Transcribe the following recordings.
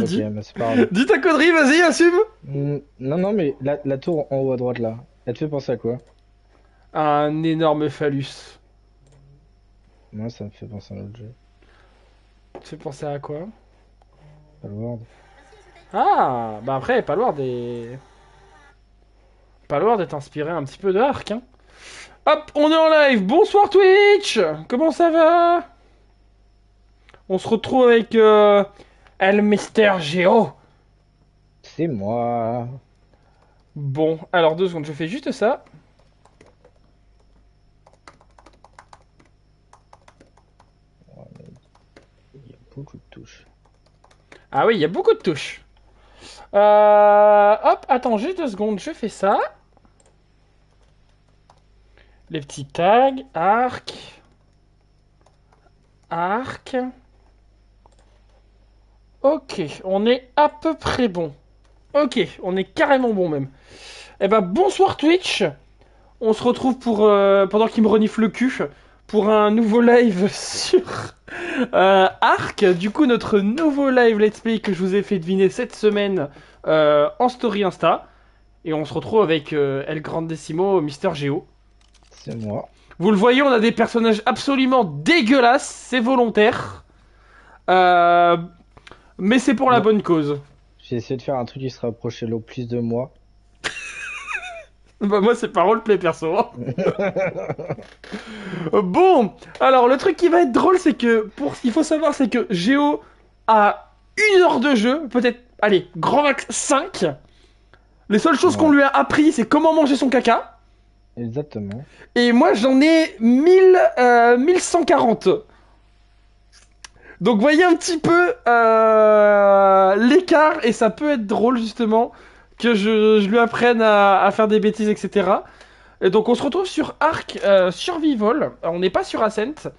Ok, Dis, bah c'est pas grave. dis ta connerie, vas-y, assume. Non, non, mais la tour en haut à droite là, elle te fait penser à quoi? Un énorme phallus. Moi, ça me fait penser à un autre jeu. Tu fais penser à quoi? Palworld. Ah, bah après, pas loin d'être inspiré un petit peu de Ark, hein. Hop, on est en live. Bonsoir Twitch. Comment ça va? On se retrouve avec El Mister Geo. C'est moi. Bon, alors 2 secondes, je fais juste ça. Ouais, mais il y a beaucoup de touches. Ah oui, il y a beaucoup de touches. Hop, attends, juste 2 secondes, je fais ça. Les petits tags, arc. Ok, on est à peu près bon. Ok, on est carrément bon même. Eh ben bonsoir Twitch. On se retrouve pour pendant qu'il me renifle le cul pour un nouveau live sur Arc. Du coup, notre nouveau live Let's Play que je vous ai fait deviner cette semaine en story Insta. Et on se retrouve avec El Grandissimo, Mister Geo. C'est moi. Vous le voyez, on a des personnages absolument dégueulasses, c'est volontaire. Euh, mais c'est pour la Moi, bonne cause. j'ai essayé de faire un truc qui se rapprochait le plus de moi. Bah moi c'est pas roleplay perso. Bon, alors le truc qui va être drôle c'est que pour ce qu'il faut savoir c'est que Géo a 1 heure de jeu, peut-être, allez, grand max 5. Les seules choses qu'on Ouais, lui a appris c'est comment manger son caca. exactement. Et moi j'en ai 1140. Donc voyez un petit peu l'écart et ça peut être drôle justement que je lui apprenne à faire des bêtises, etc. Et donc on se retrouve sur Ark Survival. On n'est pas sur Ascent.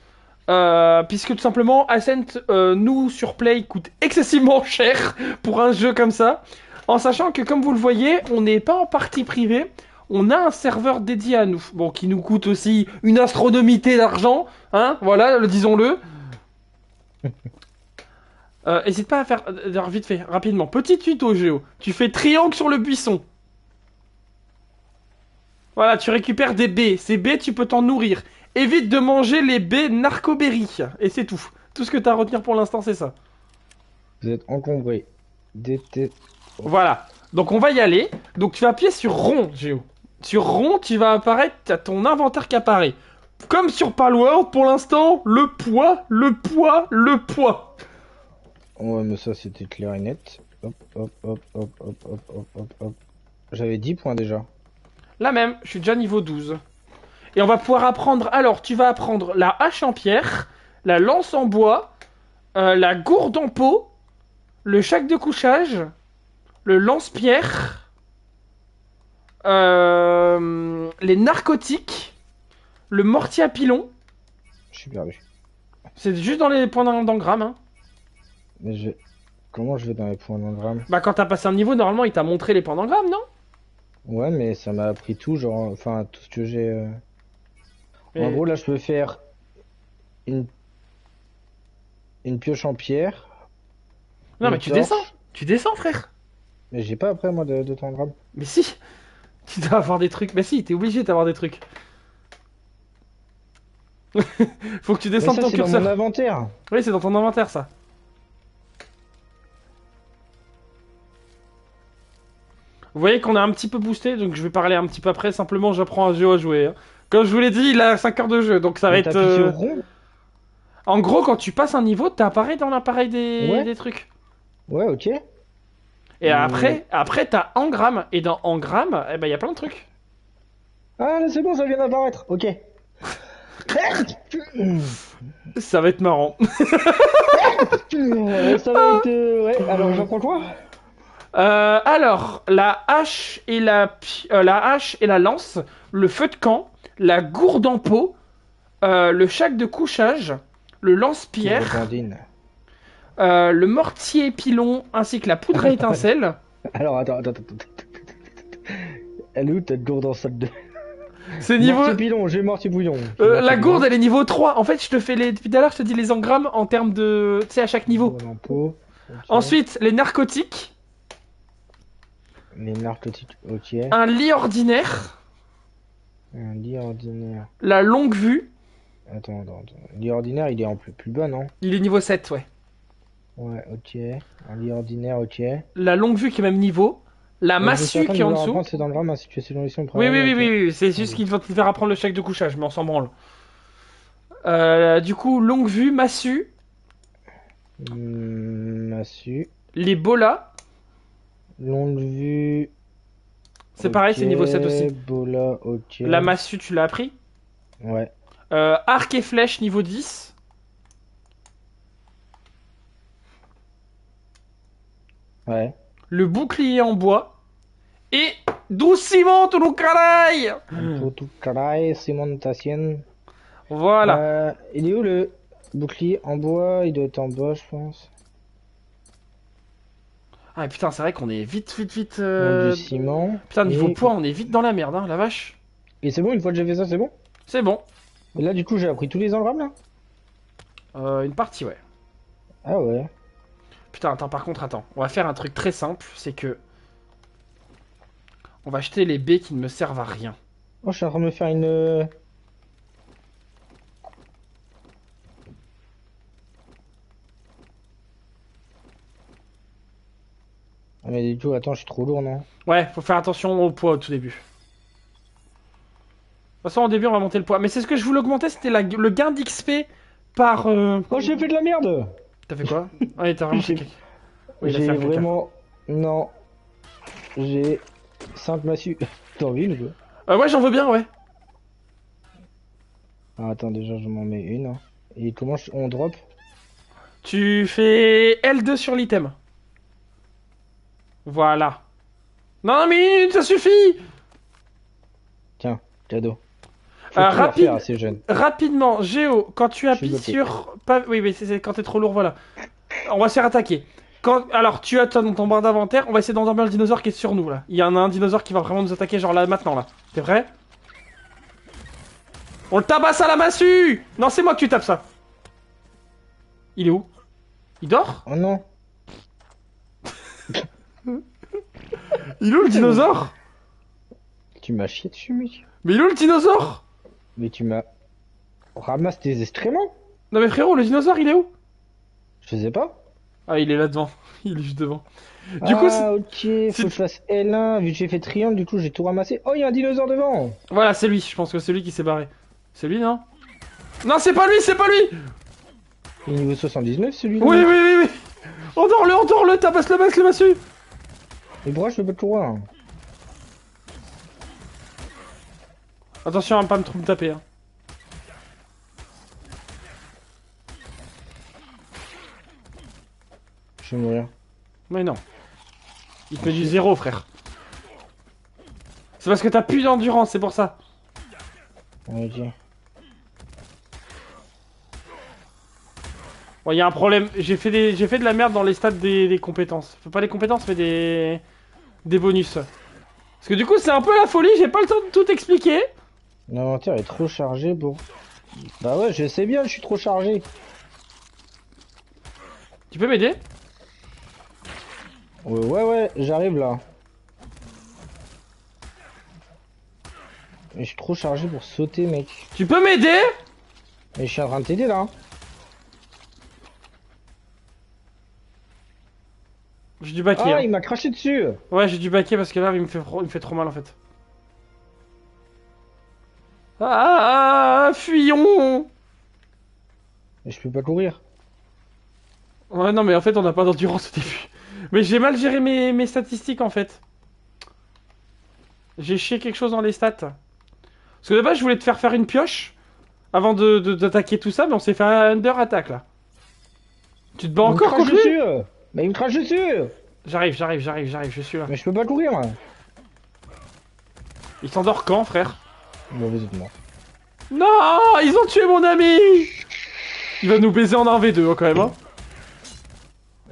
Puisque tout simplement Ascent nous sur Play coûte excessivement cher pour un jeu comme ça. En sachant que comme vous le voyez, on n'est pas en partie privée. On a un serveur dédié à nous. Bon, qui nous coûte aussi une astronomité d'argent. Hein, voilà, disons-le. Hésite pas à faire, vite fait, rapidement. Petit tuto Géo. Tu fais triangle sur le buisson. Voilà, tu récupères des baies. Ces baies, tu peux t'en nourrir. Évite de manger les baies narcoberry. Et c'est tout. Tout ce que t'as à retenir pour l'instant, c'est ça. Vous êtes encombré. Déteste. Oh, Voilà. Donc on va y aller. Donc tu vas appuyer sur rond, Géo. Sur rond, tu vas apparaître, t'as ton inventaire qui apparaît. Comme sur Palworld, pour l'instant, le poids, le poids, le poids. ouais, mais ça c'était clair et net. Hop, hop, hop, hop, hop, hop, hop, hop, hop. J'avais 10 points déjà. La même, je suis déjà niveau 12. Et on va pouvoir apprendre. Alors, tu vas apprendre la hache en pierre, la lance en bois, la gourde en peau, le chac de couchage, le lance-pierre, les narcotiques, le mortier à pilon. Je suis perdu. C'est juste dans les points d'engramme. Hein. Mais je... Comment je vais dans les points d'engramme? Bah, quand t'as passé un niveau, normalement, il t'a montré les points d'engramme, non? Ouais, mais ça m'a appris tout, genre, enfin, tout ce que j'ai. En Et... gros, là, je peux faire une, une pioche en pierre, Non, mais une tu descends. torche, Tu descends, frère. mais j'ai pas après, moi, de d'engramme. Mais si. Tu dois avoir des trucs. Mais si, t'es obligé d'avoir des trucs. Faut que tu Mais descendes ça, ton c'est dans mon curseur. inventaire. Oui, c'est dans ton inventaire, ça. Vous voyez qu'on a un petit peu boosté, donc je vais parler un petit peu après. Simplement, j'apprends un jeu à jouer. Hein. Comme je vous l'ai dit, il a 5 heures de jeu, donc ça va Mais être. t'appuies sur rond? En gros, quand tu passes un niveau, t'apparais dans l'appareil Ouais, des trucs. ouais, ok. Et Mais... après t'as engramme. Et dans engramme, eh ben, il y a plein de trucs. Ah, là, c'est bon, ça vient d'apparaître. Ok. Ça va être marrant. Ça va être... Ouais, alors j'en prends quoi? Alors, la hache et la lance, le feu de camp, la gourde en peau, le chac de couchage, le Poudre lance-pierre, bandine. le mortier pilon ainsi que la poudre à étincelles. Alors, attends. Elle est où, ta gourde en salle de... C'est niveau. Mortier pilon, j'ai mortier bouillon. J'ai mortier La gourde, bouillon. elle est niveau 3. En fait, je te fais les. Depuis tout à l'heure, je te dis les engrammes en termes de. Tu sais, à chaque niveau. Gourde en peau. Ensuite, les narcotiques. Les narcotiques, ok. Un lit ordinaire. Un lit ordinaire. La longue vue. Attends. Lit ordinaire, il est en plus bas, non? Il est niveau 7, ouais. Ouais, ok. Un lit ordinaire, ok. La longue vue qui est même niveau. La massue qui est en dessous. C'est dans le drame, ma situation dans les sons. Oui. C'est juste qu'il va te faire apprendre le chèque de couchage, mais on s'en branle. Du coup, longue vue, massue. Massue. Les bolas. Longue vue. C'est pareil, c'est niveau 7 aussi. Bola, ok. La massue, tu l'as appris. Ouais. Arc et flèche, niveau 10. Ouais. Le bouclier en bois. Et doucement, tout le caraï. Tout caray, cimentation. Voilà. Il est où le bouclier en bois? Il doit être en bas, je pense. Ah putain, c'est vrai qu'on est vite. Du ciment. Putain, niveau Et... poids, on est vite dans la merde, hein, la vache. Et c'est bon, une fois que j'ai fait ça, c'est bon? C'est bon. Et là, du coup, j'ai appris tous les engrams, là? Une partie, ouais. Ah ouais. Putain, par contre, attends. On va faire un truc très simple, c'est que... On va acheter les baies qui ne me servent à rien. Oh, je suis en train de me faire une... Ah mais du coup, attends, je suis trop lourd, non? Ouais, faut faire attention au poids au tout début. De toute façon, au début, on va monter le poids. Mais c'est ce que je voulais augmenter, c'était le gain d'XP par... Oh, j'ai fait de la merde! T'as fait quoi? Ah, il t'a vraiment fait caca. Oui, il a J'ai fait un caca. vraiment... Non. J'ai 5 massues. T'as envie ou quoi? Ouais, j'en veux bien, ouais. Ah, attends, déjà, je m'en mets une. Hein. Et comment on drop? Tu fais L2 sur l'item. Voilà. Non, mais ça suffit! Tiens, cadeau. Assez jeune. Rapidement, Géo, quand tu appuies bloqué. sur... Oui, mais c'est quand t'es trop lourd, voilà. On va se faire attaquer. Alors, tu as dans ton barre d'inventaire, on va essayer d'endormir le dinosaure qui est sur nous, là. Il y en a un dinosaure qui va vraiment nous attaquer, genre là, maintenant, là. T'es prêt? On le tabasse à la massue! Non, c'est moi que tu tapes ça. Il est où? Il dort? Oh non. Il est où le dinosaure? Tu m'as chié dessus, mec. Mais il est où le dinosaure? Mais tu m'as... Ramasse tes excréments. Non mais frérot, le dinosaure, il est où? Je sais pas. Ah, il est là devant. Il est juste devant. Du coup, ok, faut que je fasse L1, vu que j'ai fait triangle, du coup j'ai tout ramassé. Oh, il y a un dinosaure devant! voilà, c'est lui. Je pense que c'est lui qui s'est barré. C'est lui, non? Non, c'est pas lui, c'est pas lui! Il est niveau 79 celui-là? Oui. Endors-le, tabasse le massue! Mais pourquoi je peux pas tout voir? Attention à pas me trop me taper. Hein. Je vais mourir. Mais non. Il te met du zéro, frère. C'est parce que t'as plus d'endurance, c'est pour ça. Ok. Bon, y a un problème. J'ai fait de la merde dans les stats des compétences. Faut pas les compétences, mais des bonus. Parce que du coup, c'est un peu la folie, j'ai pas le temps de tout expliquer. L'inventaire est trop chargé pour... Bah ouais, je sais bien, je suis trop chargé. Tu peux m'aider? Ouais, j'arrive là. Mais je suis trop chargé pour sauter, mec. Tu peux m'aider? Mais je suis en train de t'aider là. J'ai du baquer. Ah, Hein. il m'a craché dessus. Ouais, j'ai du baquer parce que là, il me fait trop mal en fait. Fuyons! Mais je peux pas courir. Ouais, non, mais en fait, on n'a pas d'endurance au début. Mais j'ai mal géré mes statistiques en fait. J'ai chié quelque chose dans les stats. Parce que de base, je voulais te faire une pioche avant d'attaquer tout ça, mais on s'est fait un under attack là. Tu te bats encore contre lui? Mais il me crache dessus. J'arrive, je suis là. Mais je peux pas courir, moi. Il s'endort quand, frère? Bon, vous êtes mort. Non, ils ont tué mon ami. Il va nous baiser en 1v2 hein, quand même. Hein.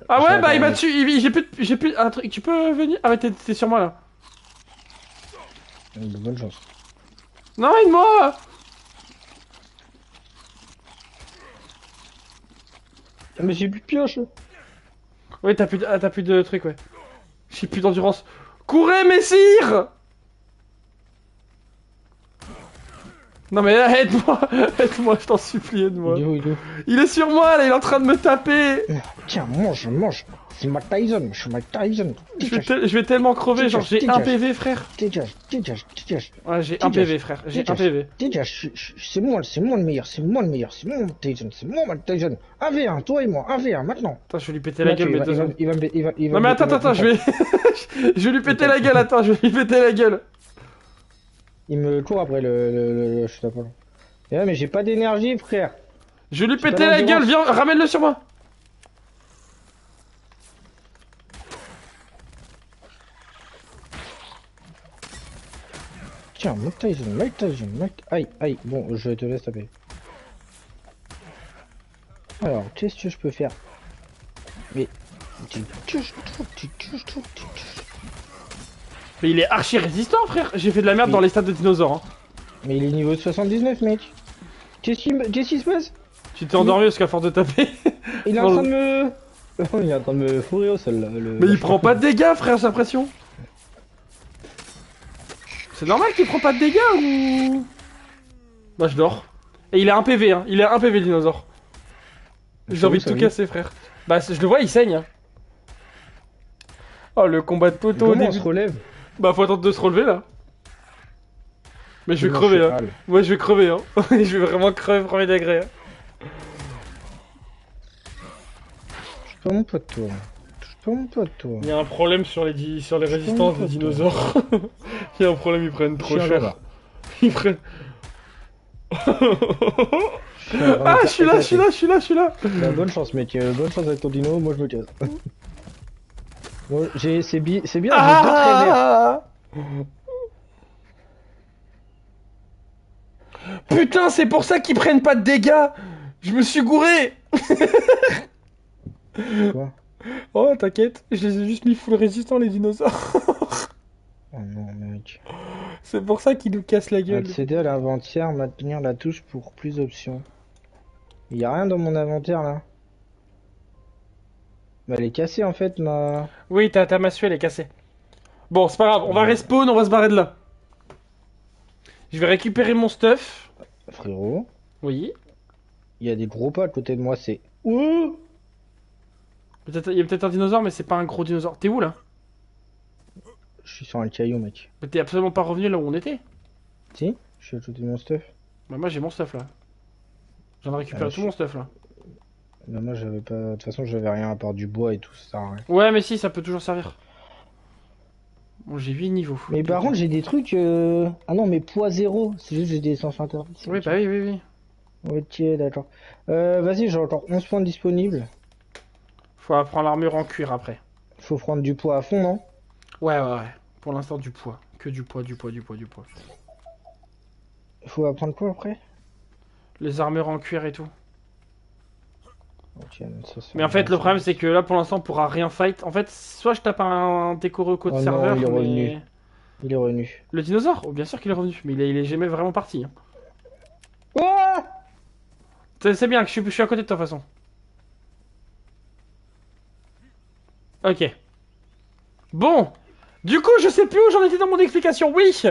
Ah ouais, bah il m'a tué. J'ai plus un truc. Tu peux venir? Ah ouais, t'es sur moi là. Bonne chance. Non, aide-moi. Mais j'ai plus de pioche. Ouais, t'as plus de trucs, ouais. J'ai plus d'endurance. Courez, messire! Non mais aide-moi, aide-moi, je t'en supplie, aide-moi. Il est où, il est où? Il est sur moi là, il est en train de me taper. Tiens, mange, mange. C'est Mike Tyson, je suis Mike Tyson. Je vais tellement crever, genre j'ai un PV frère. Dégage. Ouais, j'ai un PV frère, j'ai un PV. Dégage, c'est moi le meilleur, c'est moi Mike Tyson, c'est moi Mike Tyson. 1v1, toi et moi, 1v1 maintenant. Attends, je vais lui péter la gueule, mais deux secondes. Il va. Non mais attends, je vais... je vais lui péter la gueule, attends, je vais lui péter la gueule. Il me court après je sais pas. Ouais, mais j'ai pas d'énergie, frère. Je vais lui péter la gueule, viens, ramène-le sur moi. Tiens, Mike Tyson. Aïe, bon, je te laisse taper. Alors, qu'est-ce que je peux faire? Mais... Mais il est archi résistant frère, j'ai fait de la merde dans les stades de dinosaures. Hein. Mais il est niveau 79, mec. Qu'est-ce qui se passe? Tu t'es endormi parce qu'à force de taper... Il est en train de me... il est en train de me fourrer au sol, là. Mais il prend pas de dégâts frère, j'ai l'impression. C'est normal qu'il prend pas de dégâts ou... Bah je dors. Et il a un PV, hein. Il a un PV le dinosaure. J'ai envie de tout casser frère. Bah je le vois, il saigne. Hein. Oh le combat de poteau. Comment on se relève? Bah faut attendre de se relever là. Mais je vais crever là. Ouais je vais crever hein. Je vais vraiment crever premier degré. Hein. Je suis pas mon pote toi. Il y a un problème sur les résistances des dinosaures. Il y a un problème, ils prennent trop cher. Ils prennent... Ah, je suis là. Bah, bonne chance, mec. Bonne chance avec ton dino. Moi, je me casse. Bon, c'est bien. J'ai deux traits verts. Putain, c'est pour ça qu'ils prennent pas de dégâts. Je me suis gouré. Quoi? Oh, t'inquiète. Je les ai juste mis full résistants, les dinosaures. Oh non, mec. C'est pour ça qu'ils nous cassent la gueule. Accéder à l'inventaire, maintenir la touche pour plus d'options. Il y a rien dans mon inventaire là. Bah, elle est cassée en fait, ma. Oui, ta massue elle est cassée. Bon, c'est pas grave, on va respawn, on va se barrer de là. Je vais récupérer mon stuff. Frérot. Oui. Il y a des gros pas à côté de moi, c'est. Ouh. Il y a peut-être un dinosaure, mais c'est pas un gros dinosaure. T'es où là? Je suis sur un caillou, mec. Mais t'es absolument pas revenu là où on était. Si? Je suis à côté de mon stuff. Bah, moi j'ai mon stuff là. J'en ai récupéré tout mon stuff là. Bah, moi j'avais pas. De toute façon, j'avais rien à part du bois et tout ça. Hein. Ouais, mais si, ça peut toujours servir. Bon, j'ai 8 niveaux. Mais par contre, j'ai des trucs. Ah non, mais poids zéro. C'est juste que j'ai des sens interdits. Oui, bah oui. Ok, d'accord. Vas-y, j'ai encore 11 points disponibles. Faut apprendre l'armure en cuir après. Faut prendre du poids à fond, non? Ouais. Pour l'instant, du poids. Que du poids. Faut apprendre quoi après? Les armures en cuir et tout. Okay, mais en fait, le problème, c'est que là, pour l'instant, on pourra rien fight. En fait, soit je tape un décoré au code serveur, non, il est mais... revenu. Il est revenu. Le dinosaure? Oh, bien sûr qu'il est revenu, mais il est jamais vraiment parti. Hein. Oh c'est bien que je suis à côté de toi, de toute façon. Ok. Bon. Du coup, je sais plus où j'en étais dans mon explication. Oui.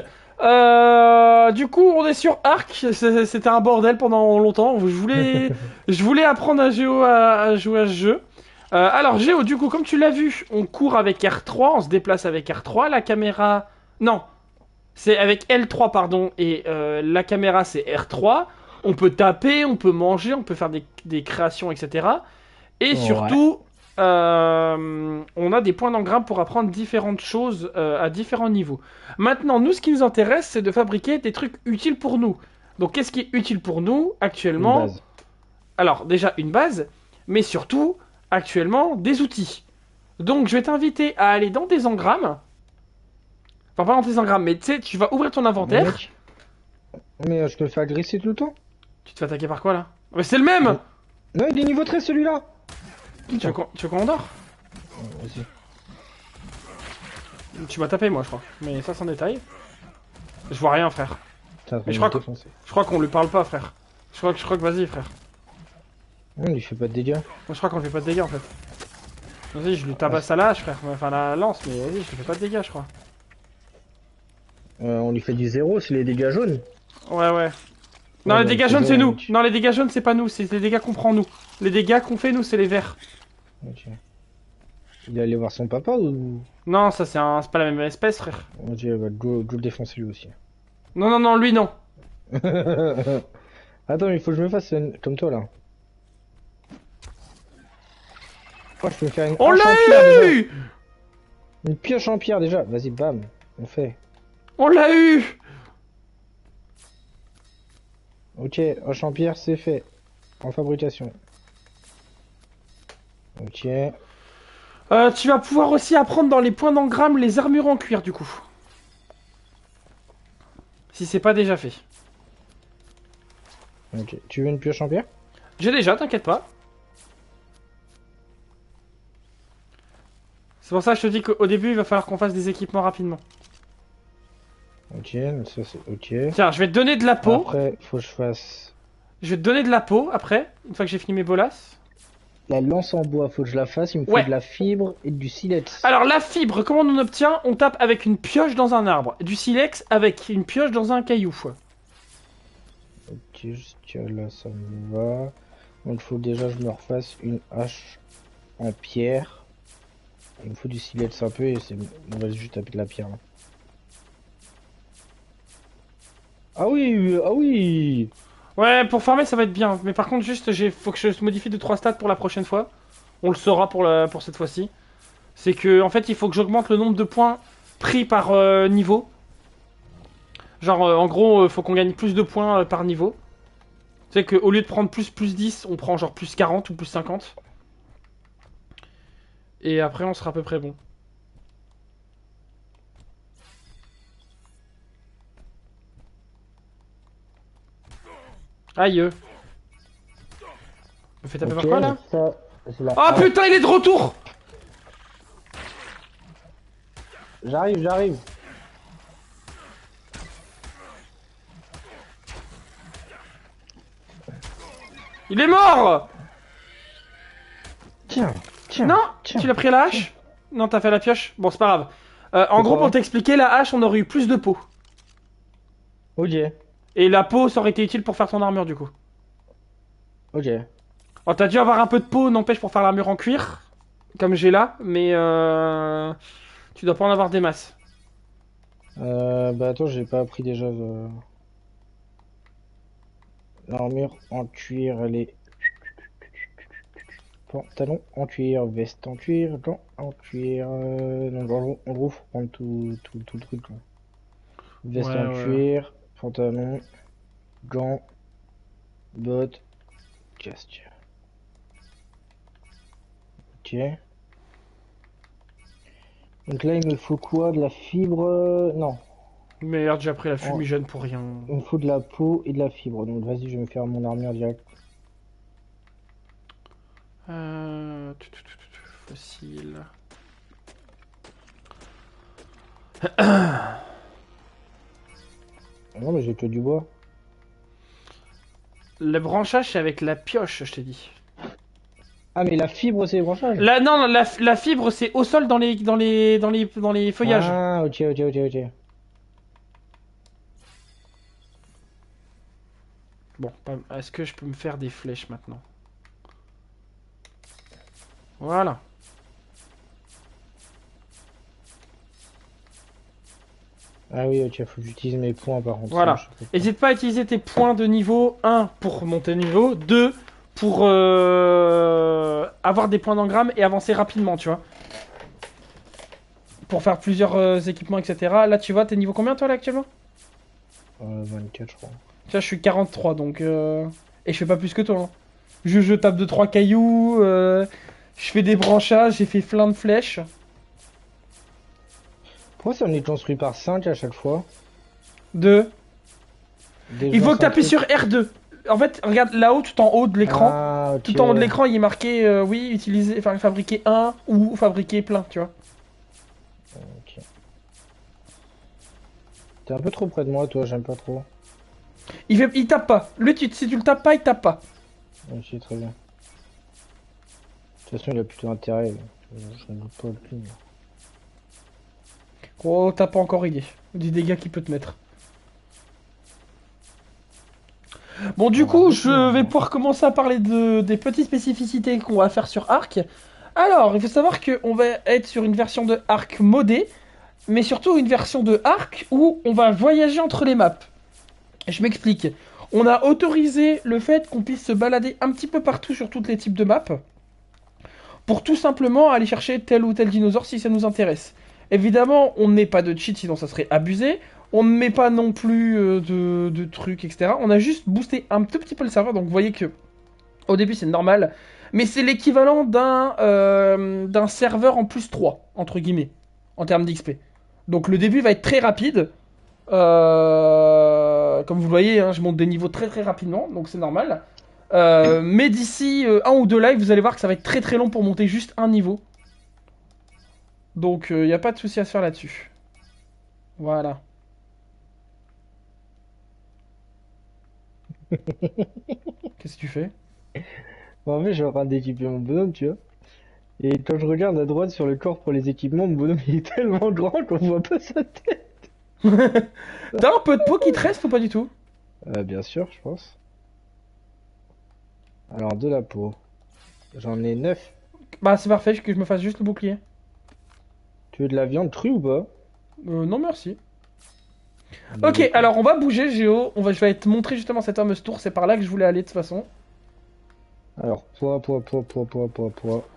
Du coup, on est sur Ark. C'était un bordel pendant longtemps. Je voulais apprendre à Géo à jouer à ce jeu. Alors, Géo, du coup, comme tu l'as vu, on court avec R3, on se déplace avec R3. La caméra... Non. C'est avec L3, pardon. Et la caméra, c'est R3. On peut taper, on peut manger, on peut faire des créations, etc. Et surtout... on a des points d'engramme pour apprendre différentes choses à différents niveaux. Maintenant, nous, ce qui nous intéresse, c'est de fabriquer des trucs utiles pour nous. Donc, qu'est-ce qui est utile pour nous actuellement? Une base. Alors, déjà une base, mais surtout, actuellement, des outils. Donc, je vais t'inviter à aller dans tes engrammes. Enfin, pas dans tes engrammes, mais tu sais, tu vas ouvrir ton inventaire. Mais je peux le faire agresser tout le temps? Tu te fais attaquer par quoi, là? Mais c'est le même! Non, il est niveau 13, celui-là! Tu veux qu'on dort? Vas-y. Tu m'as tapé moi je crois, mais ça c'est en détail. Je vois rien frère. Mais je crois qu'on lui parle pas frère. Je crois que vas-y frère. Il lui fait pas de dégâts. Moi je crois qu'on lui fait pas de dégâts en fait. Vas-y, je lui tabasse à la hache, frère. Enfin, la lance, mais vas-y, je lui fais pas de dégâts, je crois. On lui fait du zéro, c'est les dégâts jaunes. Ouais, ouais. Non, Ouais, les bah, il dégâts fait jaunes, c'est zéro, nous. mec. Non, les dégâts jaunes, c'est pas nous. C'est les dégâts qu'on prend, nous. Les dégâts qu'on fait, nous, c'est les verts. Ok. Il est allé voir son papa ou... Non, ça, c'est pas la même espèce, frère. Ok, bah, Joe le défoncer lui aussi. Non, non, non, lui, non. Attends, mais il faut que je me fasse comme toi là. Oh, je peux me faire une On hache en l'a pierre déjà. eu! Une pioche en pierre déjà. Vas-y, bam. On fait. On l'a eu! Ok, hache en pierre, c'est fait. En fabrication. Ok. Tu vas pouvoir aussi apprendre dans les points d'engramme les armures en cuir, du coup. Si c'est pas déjà fait. Ok. Tu veux une pioche en pierre? J'ai déjà, t'inquiète pas. C'est pour ça que je te dis qu'au début, il va falloir qu'on fasse des équipements rapidement. Ok, ça c'est ok. Tiens, je vais te donner de la peau. Après, faut que je fasse Je vais te donner de la peau, après, une fois que j'ai fini mes bolas. la lance en bois. Faut que je la fasse. Il me faut Ouais. de la fibre et du silex. Alors, la fibre, comment on en obtient? On tape avec une pioche dans un arbre. Du silex avec une pioche dans un caillou. Ok, jusqu'à là, ça me va. Donc, il faut déjà que je me refasse une hache en pierre. Il me faut du silex un peu et c'est... on va juste taper de la pierre là. Ah oui, ah oui. Ouais, pour farmer, ça va être bien. Mais par contre, juste, faut que je modifie 2-3 stats pour la prochaine fois. On le saura pour cette fois-ci. C'est que, en fait, il faut que j'augmente le nombre de points pris par niveau. Genre, en gros, faut qu'on gagne plus de points par niveau. Tu sais qu'au lieu de prendre plus 10, on prend genre plus 40 ou plus 50. Et après, on sera à peu près bon. Aïe. Me fait taper par Ok, quoi, là? ça, c'est la Oh hache. putain, il est de retour! J'arrive, j'arrive. Il est mort! Tiens, tiens. Non, tiens. tu l'as pris à la hache? Non, t'as fait la pioche? Bon, c'est pas grave. En C'est gros, quoi pour t'expliquer, la hache, on aurait eu plus de peau. Ok, Et la peau, ça aurait été utile pour faire ton armure, du coup. ok. Oh, t'as dû avoir un peu de peau, n'empêche, pour faire l'armure en cuir. Comme j'ai là, mais tu dois pas en avoir des masses. Bah attends, j'ai pas appris déjà l'armure en cuir, elle est pantalon en cuir, veste en cuir, gants en cuir. Donc en gros, faut prendre tout le truc quoi. Veste Ouais, en ouais. cuir, pantalon, gants, bottes, casque. Ok. Donc là, il me faut quoi? De la fibre? Non. Merde, j'ai pris la En- fumigène pour rien. Il me faut de la peau et de la fibre. Donc vas-y, je vais me faire mon armure direct. Fossile. Ah non, mais j'ai que du bois. Le branchage, c'est avec la pioche, je t'ai dit. Ah, mais la fibre, c'est les branchages? Non, la fibre, c'est au sol dans les feuillages. Ah, ok, ok, ok, ok. Bon, est-ce que je peux me faire des flèches maintenant? Voilà. Ah oui, ok, faut que j'utilise mes points par contre. Voilà. Sinon, je peux pas. N'hésite pas à utiliser tes points de niveau 1 pour monter niveau, 2 pour avoir des points d'engramme et avancer rapidement, tu vois. Pour faire plusieurs équipements, etc. Là, tu vois, t'es niveau combien toi là actuellement? 24, je crois. Tu vois, je suis 43 donc. Et je fais pas plus que toi. Hein. Je tape 2-3 cailloux, je fais des branchages, j'ai fait plein de flèches. Pourquoi ça en est construit par 5 à chaque fois? 2. Des Il gens faut que tu appuies centrés. sur R2. En fait, regarde là-haut, tout en haut de l'écran. Ah, ok. Tout en haut de l'écran, il est marqué oui, utiliser, enfin fabriquer un ou fabriquer plein, tu vois. Ok. T'es un peu trop près de moi, toi, j'aime pas trop. Il tape pas. Si tu le tapes pas, il tape pas. Ok, très bien. De toute façon, il a plutôt intérêt. Je rigole pas le cul. Oh, t'as pas encore idée du dégât qu'il peut te mettre. Bon, du coup, je vais pouvoir commencer à parler des petites spécificités qu'on va faire sur Ark. Alors, il faut savoir qu'on va être sur une version de Ark modée, mais surtout une version de Ark où on va voyager entre les maps. Je m'explique. On a autorisé le fait qu'on puisse se balader un petit peu partout sur tous les types de maps, pour tout simplement aller chercher tel ou tel dinosaure si ça nous intéresse. Évidemment, on ne met pas de cheat, sinon ça serait abusé. On ne met pas non plus de trucs, etc. On a juste boosté un tout petit peu le serveur, donc vous voyez que au début c'est normal, mais c'est l'équivalent d'un serveur en plus 3, entre guillemets, en termes d'XP. Donc le début va être très rapide. Comme vous le voyez, hein, je monte des niveaux très très rapidement, donc c'est normal. Mais d'ici un ou deux lives, vous allez voir que ça va être très très long pour monter juste un niveau. Donc il n'y a pas de souci à se faire là-dessus. Voilà. Qu'est-ce que tu fais? En fait, je suis en train d'équiper mon bonhomme, tu vois. Et quand je regarde à droite sur le corps pour les équipements, mon bonhomme il est tellement grand qu'on voit pas sa tête. T'as un peu de peau qui te reste ou pas du tout? Bien sûr, je pense. Alors, de la peau. J'en ai 9. Bah c'est parfait, que je me fasse juste le bouclier. Tu veux de la viande crue ou pas? Non merci. Bah, Ok, d'accord. alors on va bouger Géo, je vais te montrer justement cette fameuse tour, c'est par là que je voulais aller de toute façon. Alors, poids.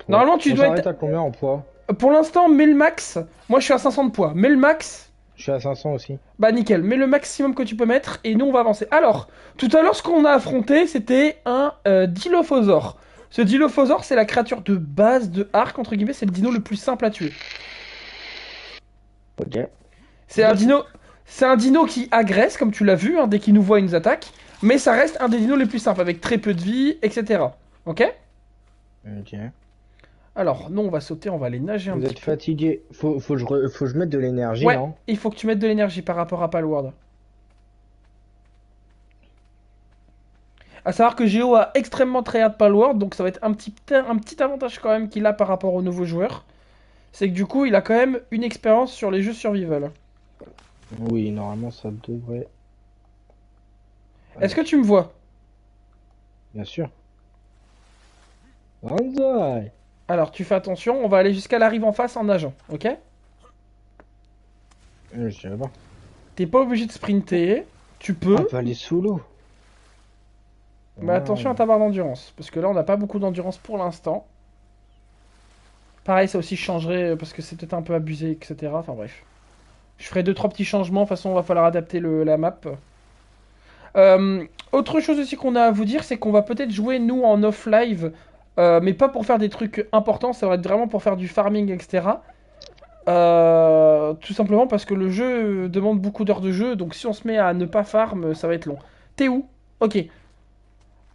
Normalement tu On dois s'arrête être... à combien en poids? Pour l'instant, mets le max, moi je suis à 500 de poids, mets le max, Je suis à 500 aussi. bah nickel, mets le maximum que tu peux mettre et nous on va avancer. Alors, tout à l'heure ce qu'on a affronté c'était un Dilophosaure. Ce Dilophosaure c'est la créature de base de Ark, entre guillemets, c'est le dino le plus simple à tuer. Ok. C'est un dino... C'est un dino qui agresse, comme tu l'as vu, hein, dès qu'il nous voit il nous attaque, mais ça reste un des dinos les plus simples, avec très peu de vie, etc. Ok? Ok. Alors, nous on va sauter, on va aller nager un Vous petit êtes peu. fatigué. Faut que je mette de l'énergie, Ouais, non? il faut que tu mettes de l'énergie par rapport à Palworld. À savoir que Géo a extrêmement tryhard Palworld, donc ça va être un petit avantage quand même qu'il a par rapport aux nouveaux joueurs. C'est que du coup, il a quand même une expérience sur les jeux survival. Oui, normalement ça devrait. Est-ce que Allez, tu me vois? bien sûr. Banzai! Alors, tu fais attention, on va aller jusqu'à la rive en face en nageant, ok? Je sais pas. T'es pas obligé de sprinter, tu Ah, on peux, peut aller sous l'eau. mais attention à ta barre d'endurance, parce que là on n'a pas beaucoup d'endurance pour l'instant. Pareil, ça aussi changerait parce que c'est peut-être un peu abusé, etc. Enfin bref. Je ferai deux trois petits changements, de toute façon, va falloir adapter la map. Autre chose aussi qu'on a à vous dire, c'est qu'on va peut-être jouer nous en off-live, mais pas pour faire des trucs importants, ça va être vraiment pour faire du farming, etc. Tout simplement parce que le jeu demande beaucoup d'heures de jeu, donc si on se met à ne pas farm, ça va être long. T'es où? Ok.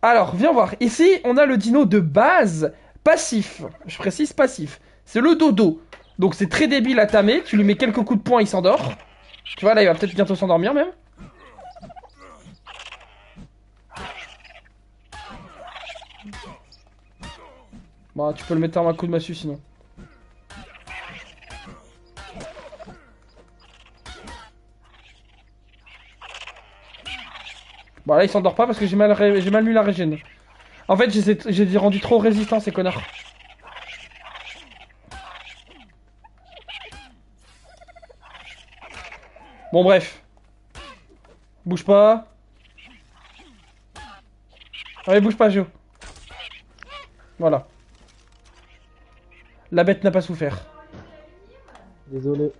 Alors, viens voir. Ici, on a le dino de base passif. Je précise passif. C'est le dodo. Donc c'est très débile à tamer. Tu lui mets quelques coups de poing, il s'endort. Tu vois, là, il va peut-être bientôt s'endormir même. Bah, tu peux le mettre à un coup de massue sinon. Bah là, il s'endort pas parce que j'ai mal lu la régène. En fait, j'ai rendu trop résistant ces connards. Bon, bref. Bouge pas. Allez, bouge pas, Géo. Voilà. La bête n'a pas souffert. Désolé.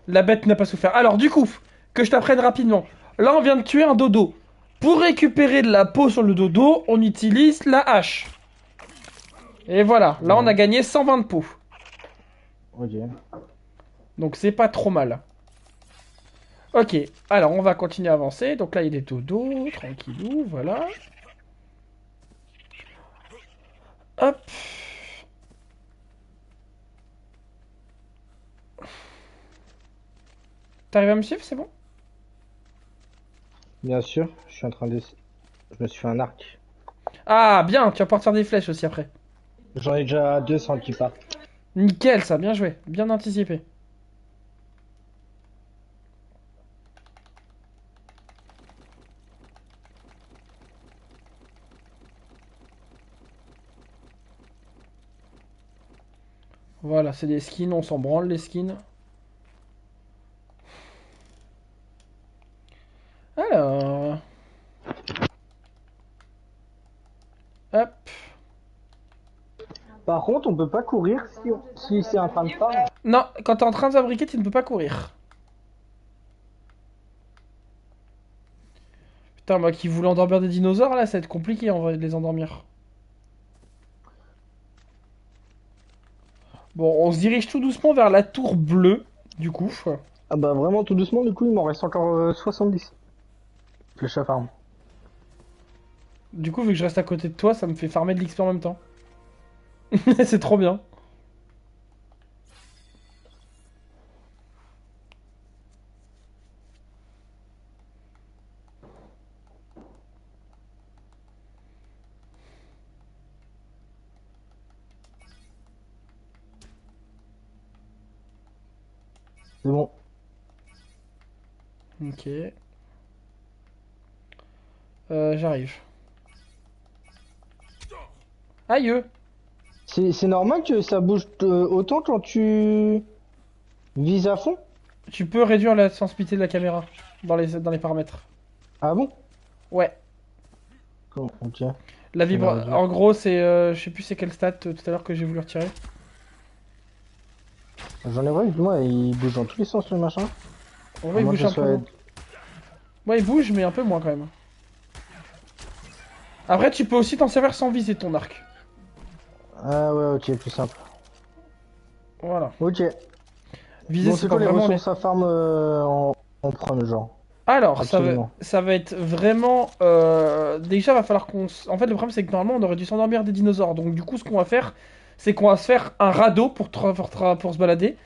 La bête n'a pas souffert. Alors, du coup, que je t'apprenne rapidement. Là, on vient de tuer un dodo. Pour récupérer de la peau sur le dodo, on utilise la hache. Et voilà, là, on a Ouais. gagné 120 de peau. Ok. Donc, c'est pas trop mal. Ok, alors on va continuer à avancer. Donc là, il y a des dodos, tranquillou, voilà. Hop. T'arrives à me suivre, c'est bon? Bien sûr, je suis en train de. Je me suis fait un arc. Ah, bien, tu vas pouvoir te faire des flèches aussi après. J'en ai déjà 200 qui partent. Nickel, ça, bien joué. Bien anticipé. Voilà, c'est des skins, on s'en branle les skins. Alors... Hop. Par contre, on peut pas courir si c'est en train de farm. Non, quand t'es en train de fabriquer, tu ne peux pas courir. Putain, moi qui voulais endormir des dinosaures, là, ça va être compliqué en vrai de les endormir. Bon, on se dirige tout doucement vers la tour bleue, du coup. Ah bah vraiment tout doucement, du coup il m'en reste encore 70. Flèche à farm. Du coup, vu que je reste à côté de toi, ça me fait farmer de l'XP en même temps. C'est trop bien. C'est bon. Ok. J'arrive. Aïe! C'est normal que ça bouge autant quand tu vises à fond? Tu peux réduire la sensibilité de la caméra dans les paramètres. Ah bon? Ouais. Ok. La Je vais la vibra... réduire. En gros, c'est... je sais plus c'est quelle stat tout à l'heure que j'ai voulu retirer. J'en ai vrai, moi il bouge dans tous les sens le machin. On À va, il moins que bouge ça un peu soit... moins. Ouais, il bouge, mais un peu moins quand même. Après, tu peux aussi t'en servir sans viser ton arc. Ah ouais, ok, plus simple. Voilà. Ok. Viser, Bon, c'est c'est quand quoi les vraiment les... ressources à farm en prendre, genre? Alors, Absolument. ça va être vraiment... déjà, va falloir qu'on... En fait, le problème, c'est que normalement, on aurait dû s'endormir des dinosaures. Donc, du coup, ce qu'on va faire, c'est qu'on va se faire un radeau pour se balader.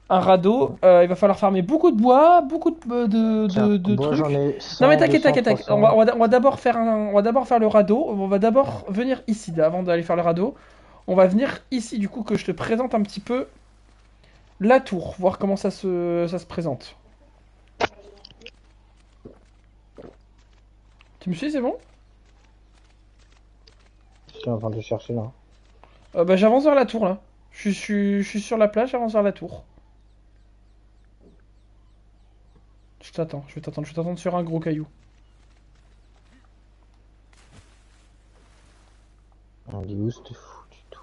Un radeau, il va falloir farmer beaucoup de bois, beaucoup Tiens, de bois j'en trucs. ai Non mais 100, t'inquiète, 200, t'inquiète, t'inquiète. 300. On va d'abord faire on va d'abord faire le radeau. On va d'abord venir ici, avant d'aller faire le radeau. On va venir ici, du coup, que je te présente un petit peu la tour, voir comment ça se présente. Tu me suis, c'est bon? Je suis en train de chercher là. Bah j'avance vers la tour là. Je suis sur la plage, j'avance vers la tour. Je vais t'attendre sur un gros caillou. On dit où c'était fou du tout.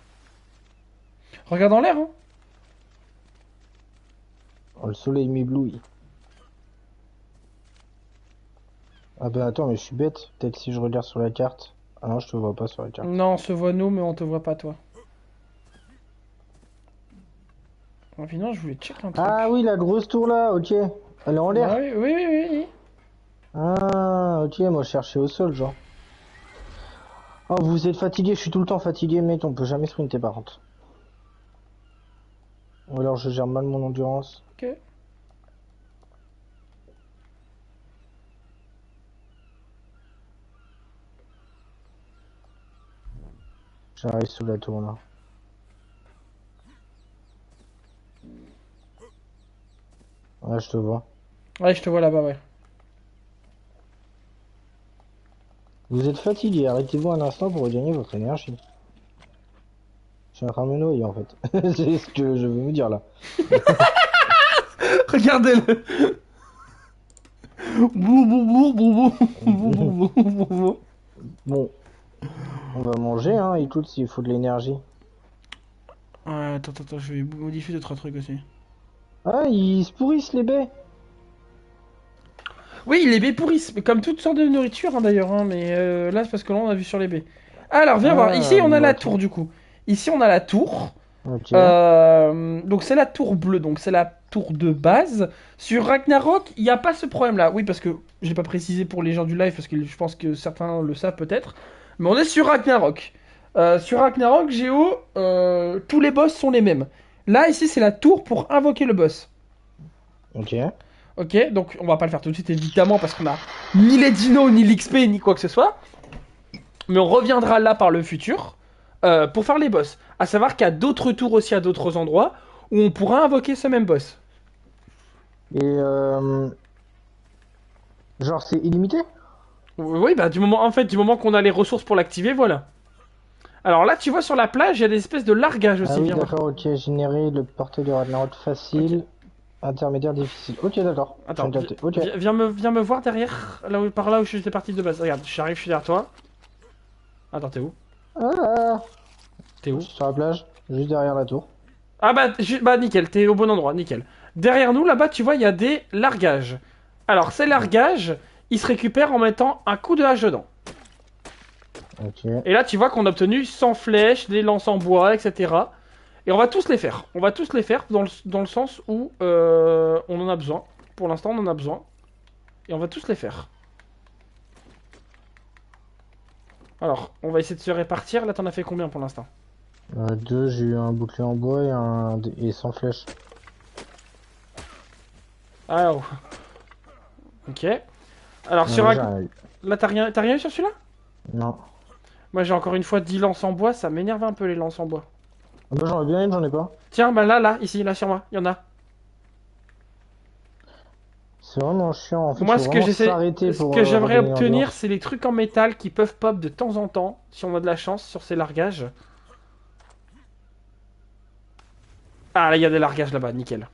Regarde en l'air, hein. Oh, le soleil m'éblouit. Ah ben attends, mais je suis bête. Peut-être si je regarde sur la carte. Ah non, je te vois pas sur la carte. Non, on se voit nous, mais on te voit pas toi. Oh, puis non, je voulais check un truc. Ah oui, la grosse tour là, ok. Elle est en Bah l'air. oui, oui, oui, oui, oui. Ah, ok, moi je cherchais au sol, genre. Oh, vous êtes fatigué, je suis tout le temps fatigué, mec, on peut jamais sprinter par contre. Ou alors je gère mal mon endurance. Ok. J'arrive sous la tour là. Ouais, je te vois. Ouais, je te vois là-bas, ouais. Vous êtes fatigué, arrêtez-vous un instant pour regagner votre énergie. Je suis en train de me noyer en fait. C'est ce que je veux me dire là. Regardez-le. Bou, bou, bou, bou, bou, bou, bou, bou, bou, bou. Bon, on va manger, hein, écoute, s'il faut de l'énergie. Ouais, attends, je vais modifier deux, trois trucs aussi. Ah, ils se pourrissent les baies. Oui, les baies pourrissent, mais comme toutes sortes de nourriture hein, d'ailleurs, hein, mais là c'est parce que là on a vu sur les baies. Alors, viens voir, ici Ah, on a bon, bah, la ok. tour du coup. Ici on a la tour. Ok. Donc c'est la tour bleue, donc c'est la tour de base. Sur Ragnarok, il n'y a pas ce problème-là. Oui, parce que j'ai pas précisé pour les gens du live, parce que je pense que certains le savent peut-être. Mais on est sur Ragnarok. Sur Ragnarok, Géo, tous les boss sont les mêmes. Là, ici, c'est la tour pour invoquer le boss. Ok. Ok, donc on va pas le faire tout de suite évidemment parce qu'on a ni les dinos, ni l'XP, ni quoi que ce soit. Mais on reviendra là par le futur. pour faire les boss. À savoir qu'il y a d'autres tours aussi à d'autres endroits où on pourra invoquer ce même boss. Et genre c'est illimité? Oui, bah du moment, en fait, du moment qu'on a les ressources pour l'activer, voilà. Alors là, tu vois sur la plage, il y a des espèces de largages Ah aussi, oui, viens voir. d'accord, ok, générer le portail de Ragnarok Ok. facile, intermédiaire, difficile. Ok, d'accord, je viens Attends, de capter. Ok. viens me voir derrière, par là où j'étais parti de base. Regarde, j'arrive, je suis derrière toi. Attends, t'es où? Ah, T'es je où? suis sur la plage, juste derrière la tour. Ah bah, bah nickel, t'es au bon endroit, nickel. Derrière nous, là-bas, tu vois, il y a des largages. Alors, ces largages, ils se récupèrent en mettant un coup de hache dedans. Ok. Et là, tu vois qu'on a obtenu 100 flèches, des lances en bois, etc. Et on va tous les faire. On va tous les faire dans le sens où on en a besoin. Pour l'instant, on en a besoin. Et on va tous les faire. Alors, on va essayer de se répartir. Là, t'en as fait combien pour l'instant? Deux, j'ai eu un bouclier en bois et sans flèche. Ah, oh. Ok. Alors, sur Là, un... j'ai rien eu. Là, t'as rien eu sur celui-là? Non. Moi, j'ai encore une fois 10 lances en bois. Ça m'énerve un peu, les lances en bois. Ah bah j'en ai bien une, j'en ai pas. Tiens, bah là, ici, là, sur moi. Il y en a. C'est vraiment chiant, en fait, Moi, faut vraiment s'arrêter ce pour que j'aimerais regagner obtenir, l'ambiance. c'est les trucs en métal qui peuvent pop de temps en temps, si on a de la chance, sur ces largages. Ah, là, il y a des largages là-bas, nickel.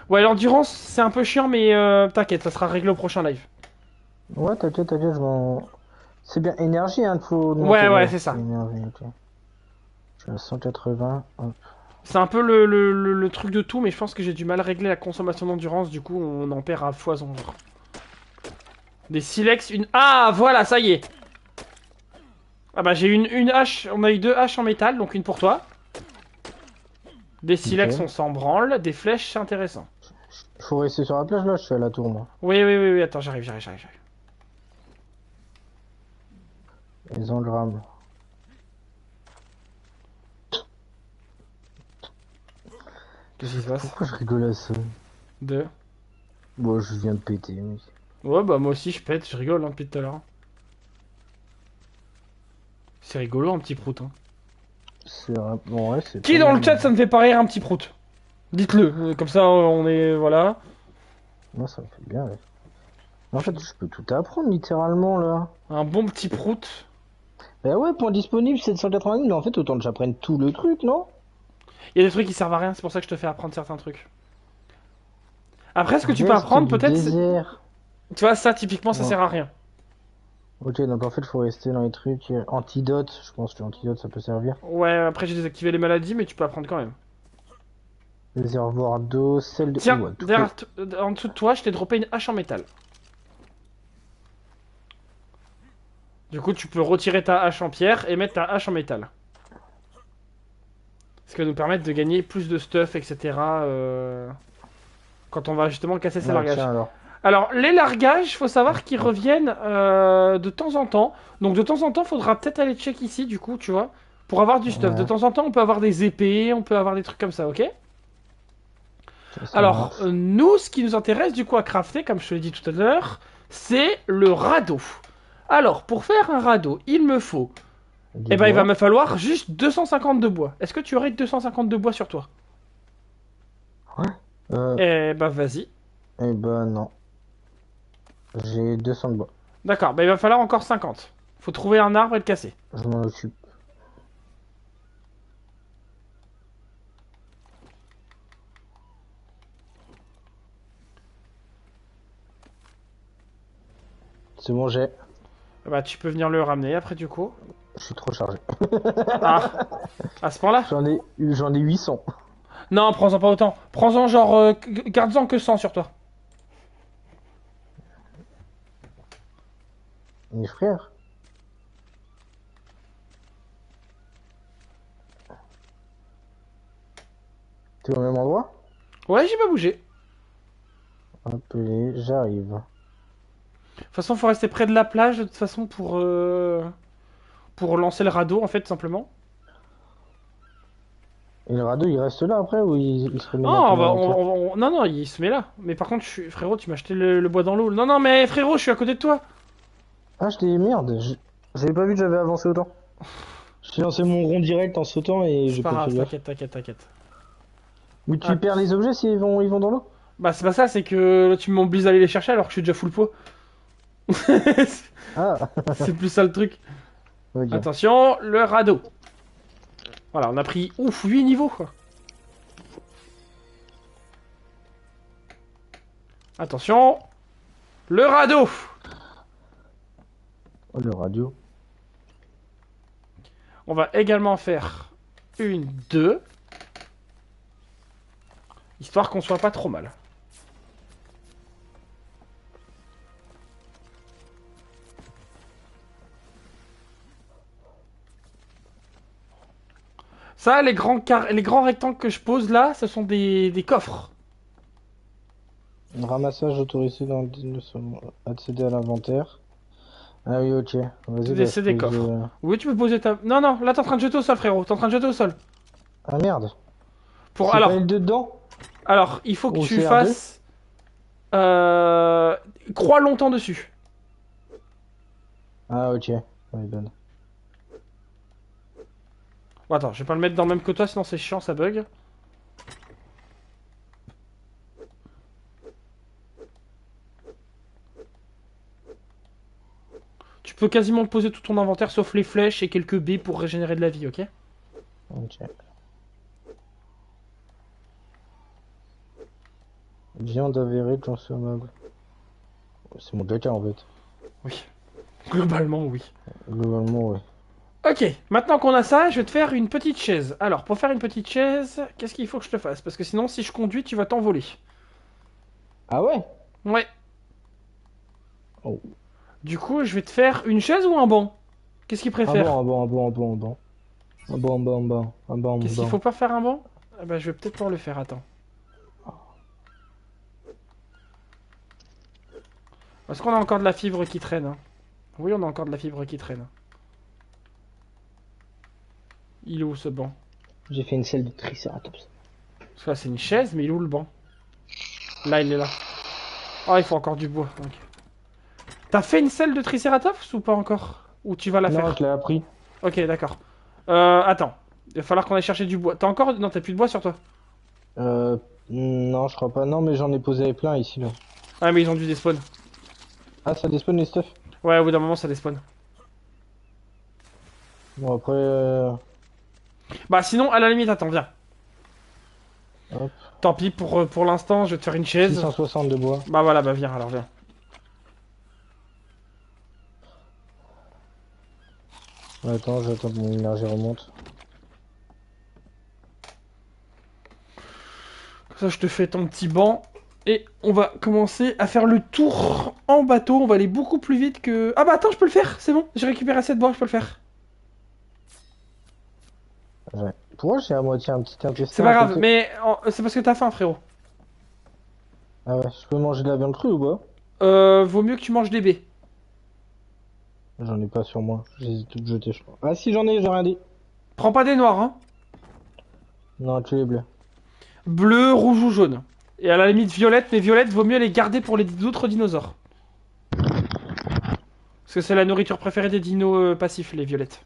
Ouais, l'endurance, c'est un peu chiant, mais t'inquiète, ça sera réglé au prochain live. Ouais, t'inquiète, je m'en... C'est bien énergie, hein, qu'il faut monter, Ouais, ouais. c'est C'est ça. énergie, ok. Je suis à 180, hop. C'est un peu le truc de tout, mais je pense que j'ai du mal à régler la consommation d'endurance, du coup, on en perd à foison. Des silex, une... Ah, voilà, ça y est. Ah bah, j'ai une hache, on a eu deux haches en métal, donc une pour toi. Des silex, on Nickel. s'en branle. Des flèches, c'est intéressant. Faut rester sur la plage, là, je suis à la tour, moi. Oui, attends, j'arrive. Les engrammes. Qu'est-ce qui se passe? Pourquoi je rigole à ça? Deux. Bon, je viens de péter, mais... Ouais, bah moi aussi je pète, je rigole hein, depuis tout à l'heure. C'est rigolo un petit prout. Hein. Bon, ouais, c'est Qui pas dans le mal. chat ça me fait pas rire un petit prout? Dites-le, comme ça on est. Voilà. Moi, ça me fait bien, ouais. En fait, je peux tout apprendre, littéralement, là. Un bon petit prout. Bah ouais, point disponible, 790, mais en fait, autant que j'apprenne tout le truc, non? Il y a des trucs qui servent à rien, c'est pour ça que je te fais apprendre certains trucs. Après, ce que tu peux Veste apprendre, du peut-être. désert. Tu vois, ça typiquement ça Ouais. sert à rien. Ok, donc en fait, faut rester dans les trucs. Antidote, je pense que l'antidote, ça peut servir. Ouais, après j'ai désactivé les maladies, mais tu peux apprendre quand même. Réservoir d'eau, sel de... Tiens, Ouah, tout fait. en dessous de toi, je t'ai droppé une hache en métal. Du coup, tu peux retirer ta hache en pierre et mettre ta hache en métal. Ce qui va nous permettre de gagner plus de stuff, etc. Quand on va justement casser ces Ouais, largages. tiens, alors. Alors, les largages, faut savoir qu'ils reviennent de temps en temps. Donc, de temps en temps, faudra peut-être aller check ici, du coup, tu vois, pour avoir du stuff. De Ouais, temps en temps, on peut avoir des épées, on peut avoir des trucs comme ça, ok? ça Alors, marche. nous, ce qui nous intéresse, du coup, à crafter, comme je te l'ai dit tout à l'heure, c'est le radeau. Alors, pour faire un radeau, il me faut... Du Eh ben, il va bois. me falloir juste 250 de bois. Est-ce que tu aurais 250 de bois sur toi? Ouais. Eh ben, vas-y. Eh ben, non. J'ai 200 de bois. D'accord, bah il va falloir encore 50. Faut trouver un arbre et le casser. Je m'en occupe. C'est bon, j'ai. Bah tu peux venir le ramener après du coup. Je suis trop chargé. Ah, à ce point-là? J'en ai 800. Non, prends-en pas autant. Prends-en genre, garde-en que 100 sur toi. Mes frères. T'es au même endroit? Ouais, j'ai pas bougé. Appelé, j'arrive. De toute façon, faut rester près de la plage de toute façon pour lancer le radeau en fait, tout simplement. Et le radeau, il reste là après ou il se remet Oh, dans ton inventaire? non, non, il se met là. Mais par contre, frérot, tu m'as acheté le bois dans l'eau. Non, non, mais frérot, je suis à côté de toi. Ah, je dis merde, j'avais pas vu que j'avais avancé autant. J'ai lancé mon rond direct en sautant et C'est j'ai pas pas grave, fait gaffe. t'inquiète. Mais tu Ah. perds les objets s'ils ils vont dans l'eau? Bah c'est pas ça, c'est que tu m'obliges à aller les chercher alors que je suis déjà full pot. Ah, C'est plus ça le truc. ok. Attention, le radeau. Voilà, on a pris, ouf, 8 niveaux quoi. Attention, le radeau. Oh, le radio. On va également faire une, deux, histoire qu'on soit pas trop mal. Ça, les les grands rectangles que je pose là, ce sont des coffres. Ramassage autorisé dans le accéder à l'inventaire. Ah oui, ok. Vas-y, bah, je C'est des pose. coffres. Oui, tu peux poser ta... Non, non, là t'es en train de jeter au sol, frérot. T'es en train de jeter au sol. Ah merde. Pour... C'est pas L2 dedans? Alors, il faut que Ou tu c'est R2? fasses... Crois longtemps dessus. Ah ok. Ouais, bonne. Bon, attends, je vais pas le mettre dans le même que toi, sinon c'est chiant, ça bug. Tu peux quasiment poser tout ton inventaire sauf les flèches et quelques baies pour régénérer de la vie, ok? Ok. Viande avérée consommable. C'est mon caca en fait. Oui. Globalement, oui. Globalement, ouais. Ok, maintenant qu'on a ça, je vais te faire une petite chaise. Alors, pour faire une petite chaise, qu'est-ce qu'il faut que je te fasse? Parce que sinon, si je conduis, tu vas t'envoler. Ah ouais? Ouais. Oh. Du coup, je vais te faire une chaise ou un banc? Qu'est-ce qu'il Un banc, préfère? un banc, un banc, un banc, un banc. Un banc, un banc, un banc. Un banc, un Qu'est-ce qu'il banc. faut pas faire un banc? Ah bah, je vais peut-être pas le faire, attends. Est-ce qu'on a encore de la fibre qui traîne, hein? Oui, on a encore de la fibre qui traîne. Il est où ce banc? J'ai fait une selle de triceratops. Parce que là, c'est une chaise, mais il est où le banc? Là, il est là. Oh, il faut encore du bois. Ok. T'as fait une selle de Triceratops ou pas encore? Ou tu vas la Non, faire? je l'ai appris. Ok, d'accord. Attends. Il va falloir qu'on aille chercher du bois. T'as encore... Non, t'as plus de bois sur toi. Non, je crois pas. Non, mais j'en ai posé plein ici, là. Ah, mais ils ont dû despawn. Ah, ça despawn les stuff? Ouais, au bout d'un moment, ça despawn. Bon, après, Bah, sinon, à la limite, attends, viens. hop. Tant pis, pour l'instant, je vais te faire une chaise. 660 de bois. Bah voilà, bah viens, alors viens. Attends, j'attends que mon énergie remonte. Comme ça, je te fais ton petit banc. Et on va commencer à faire le tour en bateau. On va aller beaucoup plus vite que... Ah bah attends, je peux le faire, c'est bon. J'ai récupéré assez de bois, je peux le faire. Ouais. Pourquoi j'ai à moitié un petit intestin C'est pas à grave, côté? mais c'est parce que t'as faim, frérot. Ah ouais, je peux manger de la viande crue ou pas? Vaut mieux que tu manges des baies. J'en ai pas sur moi. Je les ai toutes jetées, je crois. Ah si, j'en ai, j'ai rien dit. Prends pas des noirs, hein. Non, tu les bleus. Bleu, rouge ou jaune. Et à la limite violette, mais violette, vaut mieux les garder pour les autres dinosaures. Parce que c'est la nourriture préférée des dinos passifs, les violettes.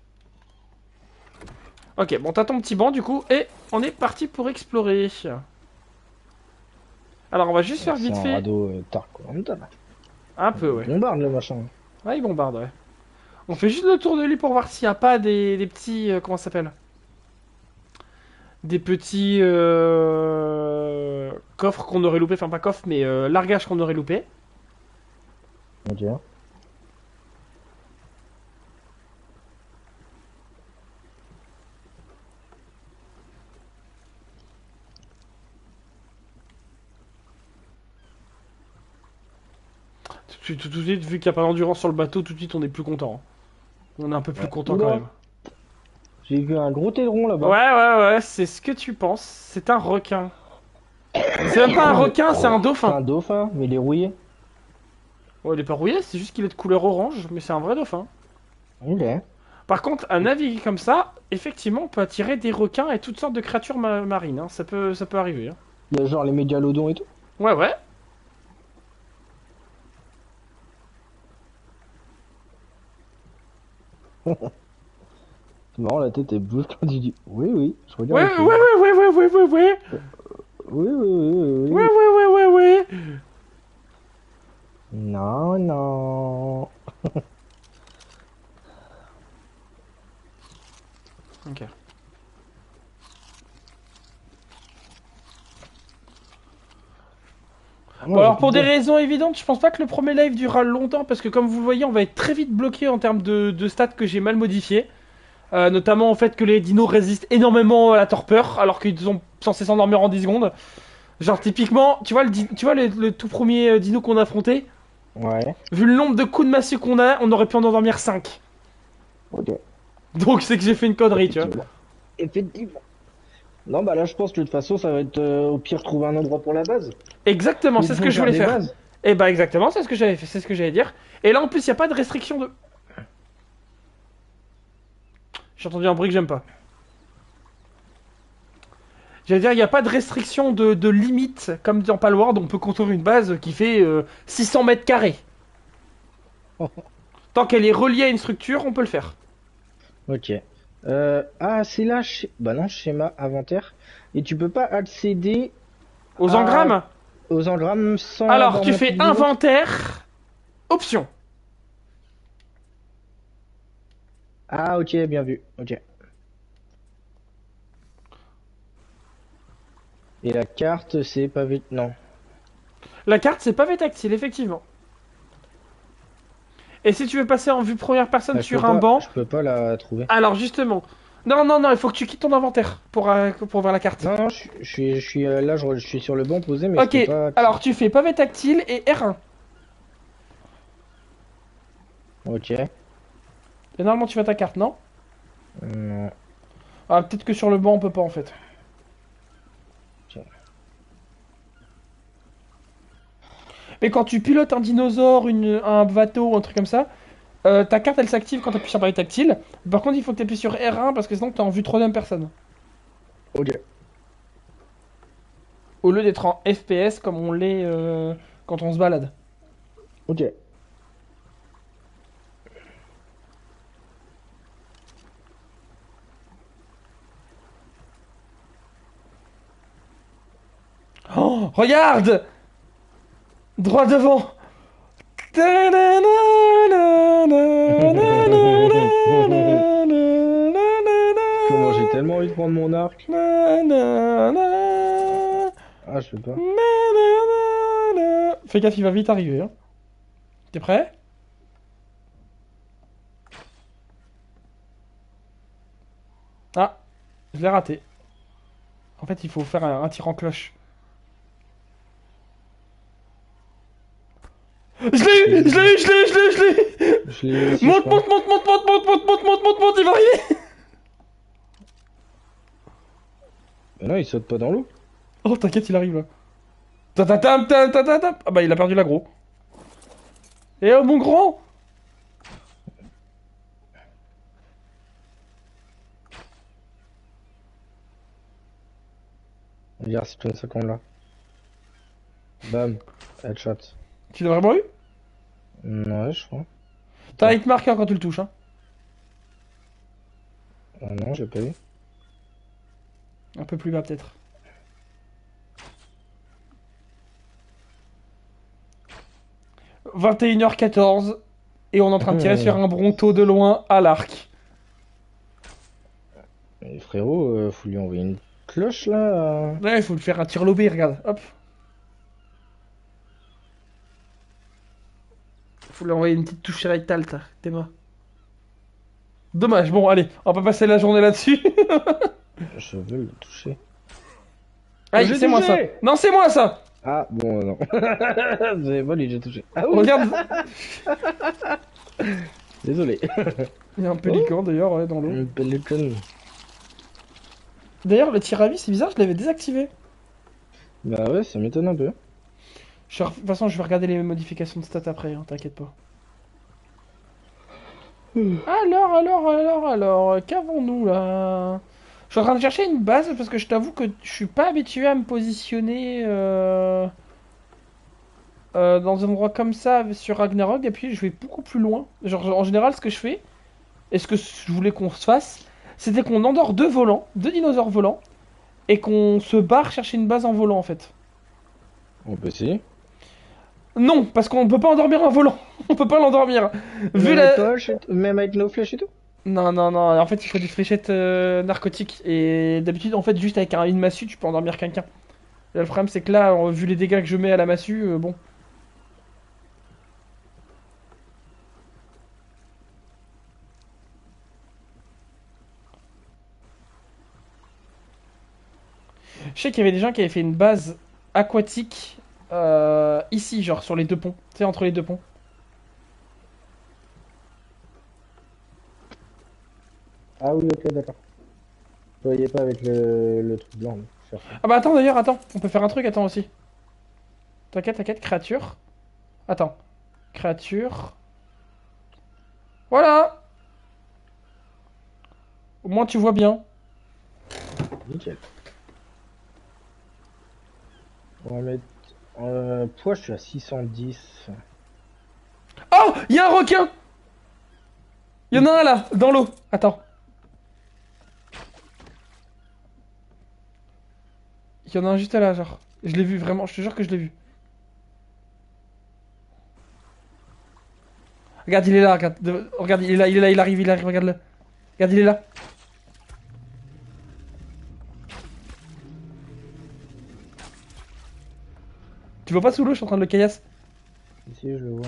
Ok, bon, t'as ton petit banc du coup, et on est parti pour explorer. Alors, on va juste faire C'est vite un fait. radeau Dark Quantum. Un peu, ouais. Bombarde le machin. Ouais, il bombarde, ouais. On fait juste le tour de lui pour voir s'il n'y a pas des petits. Comment ça s'appelle? Des petits coffres qu'on aurait loupé. Enfin, pas coffres, mais largages qu'on aurait loupé. Ok. Tout de suite, vu qu'il n'y a pas d'endurance sur le bateau, tout de suite on est plus content. On est un peu plus Ouais. content Oula. quand même. J'ai vu un gros aileron là-bas. Ouais, c'est ce que tu penses. C'est un requin. C'est même pas un requin, c'est un C'est dauphin. un dauphin, mais il est rouillé. Ouais, il est pas rouillé, c'est juste qu'il est de couleur orange, mais c'est un vrai dauphin. Il est. Par contre, à naviguer comme ça, effectivement, on peut attirer des requins et toutes sortes de créatures marines. Hein. Ça peut arriver. Hein. Il y a genre les mégalodons et tout. Ouais, ouais. C'est marrant, la tête est bleue quand tu dis oui, oui, je regarde Ouais, le ouais, film. ouais, ouais, ouais, ouais, ouais, ouais. Oui, oui, oui, oui, Ouais, oui. ouais, ouais, ouais, ouais. Non, non. Ok. Ah, Bon, moi, j'ai alors plus pour de des dés. raisons évidentes, je pense pas que le premier live durera longtemps parce que comme vous le voyez, on va être très vite bloqué en termes de stats que j'ai mal modifiés. Notamment en fait que les dinos résistent énormément à la torpeur alors qu'ils sont censés s'endormir en 10 secondes. Genre typiquement, tu vois tu vois le tout premier dino qu'on a affronté. Ouais, Vu le nombre de coups de massue qu'on a, on aurait pu en endormir 5. ok. Donc c'est que j'ai fait une connerie, tu vois. Effectivement. Effectivement. Non, bah là, je pense que de toute façon, ça va être au pire trouver un endroit pour la base. Exactement, c'est ce que Faut je faire voulais des faire. bases. Et bah exactement, c'est ce que j'avais fait, c'est ce que j'allais dire. Et là en plus, il y a pas de restriction de. J'ai entendu un bruit que j'aime pas. J'allais dire, il n'y a pas de restriction de limite comme dans Palworld, on peut construire une base qui fait 600 mètres carrés. Tant qu'elle est reliée à une structure, on peut le faire. Ok. Ah, c'est là, bah non, schéma, inventaire. Et tu peux pas accéder Aux à, engrammes. aux engrammes sans Alors avoir tu monté fais de niveau? inventaire, option. Ah, ok, bien vu. Ok. Et la carte, c'est pavé. Non. La carte c'est pavé tactile, effectivement. Et si tu veux passer en vue première personne Ah, sur un banc, je peux pas la trouver. alors justement. Non, non, non, il faut que tu quittes ton inventaire pour voir la carte. Non, non, je suis là, je suis sur le banc posé, mais je Ok, peux pas alors accéder. tu fais pavé tactile et R1. Ok. Et normalement tu vas ta carte, non? Non. Ah, peut-être que sur le banc on peut pas en fait. Ok. Mais quand tu pilotes un dinosaure, un bateau ou un truc comme ça, ta carte elle s'active quand tu appuies sur pavé tactile. Par contre, il faut que tu appuies sur R1 parce que sinon tu es en vue troisième personne. Ok. Au lieu d'être en FPS comme on l'est quand on se balade. Ok. Oh, regarde. Droit devant. Comment j'ai tellement envie de prendre mon arc. Ah, je peux pas. Fais gaffe, il va vite arriver. Hein. T'es prêt? Ah, je l'ai raté. En fait, il faut faire un tir en cloche. Je l'ai eu, je l'ai eu, je l'ai eu, je l'ai eu, je l'ai eu. Je l'ai eu aussi, je Monte, crois. monte, monte, monte, monte, monte, monte, monte, monte, monte, monte, il va arriver. Mais non, il saute pas dans l'eau. Oh, t'inquiète, il arrive là. Tatatam, tatatam. Ah bah, il a perdu l'agro. Eh oh, mon grand. Regarde, c'est une seconde là. Bam. Headshot. Tu l'as vraiment eu? Ouais, je crois. T'as un Attends. hit marker quand tu le touches, hein. Ah non, j'ai pas eu. Un peu plus bas, peut-être. « 21h14. Et on est en train de tirer sur un bronto de loin à l'arc. Mais frérot, faut lui envoyer une cloche là. Ouais, il faut le faire un tir lobé, regarde. Hop. Faut lui envoyer une petite touche rectale, t'es mort. Dommage, bon, allez, on va pas passer la journée là-dessus. Je veux le toucher. Aïe, J'ai c'est moi ça. touché! Non, c'est moi ça. Ah, bon, non. Vous pas lui, j'ai touché. Ah oui! Regarde. Désolé. Il y a un Oh, pélican d'ailleurs ouais, dans l'eau. un pellicule. D'ailleurs, le tir à vie, c'est bizarre, je l'avais désactivé. Bah ouais, ça m'étonne un peu. De toute façon, je vais regarder les modifications de stats après, hein, t'inquiète pas. Alors, qu'avons-nous là? Je suis en train de chercher une base parce que je t'avoue que je suis pas habitué à me positionner dans un endroit comme ça sur Ragnarok et puis je vais beaucoup plus loin. Genre, en général, ce que je fais, et ce que je voulais qu'on se fasse, c'était qu'on endort deux volants, deux dinosaures volants, et qu'on se barre chercher une base en volant en fait. On peut essayer. Non, parce qu'on peut pas endormir un volant. On peut pas l'endormir. Vu Même la... avec même avec nos flèches et tout. Non, non, non. En fait, il faut des fléchettes narcotiques. Et d'habitude, en fait, juste avec une massue, tu peux endormir quelqu'un. Là, le problème, c'est que là, vu les dégâts que je mets à la massue, bon. Je sais qu'il y avait des gens qui avaient fait une base aquatique ici, genre sur les deux ponts. Tu sais, entre les deux ponts. Ah oui, ok, d'accord. Je voyais pas avec le truc blanc. Là. Je cherchais. Ah bah attends, d'ailleurs, attends. On peut faire un truc, attends aussi. T'inquiète, t'inquiète, créature. Attends. Créature. Voilà. Au moins, tu vois bien. Nickel. On va mettre. Poids, je suis à 610. Oh, il y a un requin. Il y en a un là, dans l'eau. Attends. Il y en a un juste là, genre. Je l'ai vu vraiment, je te jure que je l'ai vu. Regarde, il est là, regarde. Regarde, il est là, il est là, il arrive, regarde-le. Regarde, il est là. Tu vois pas sous l'eau, je suis en train de le caillasse. Ici, je le vois.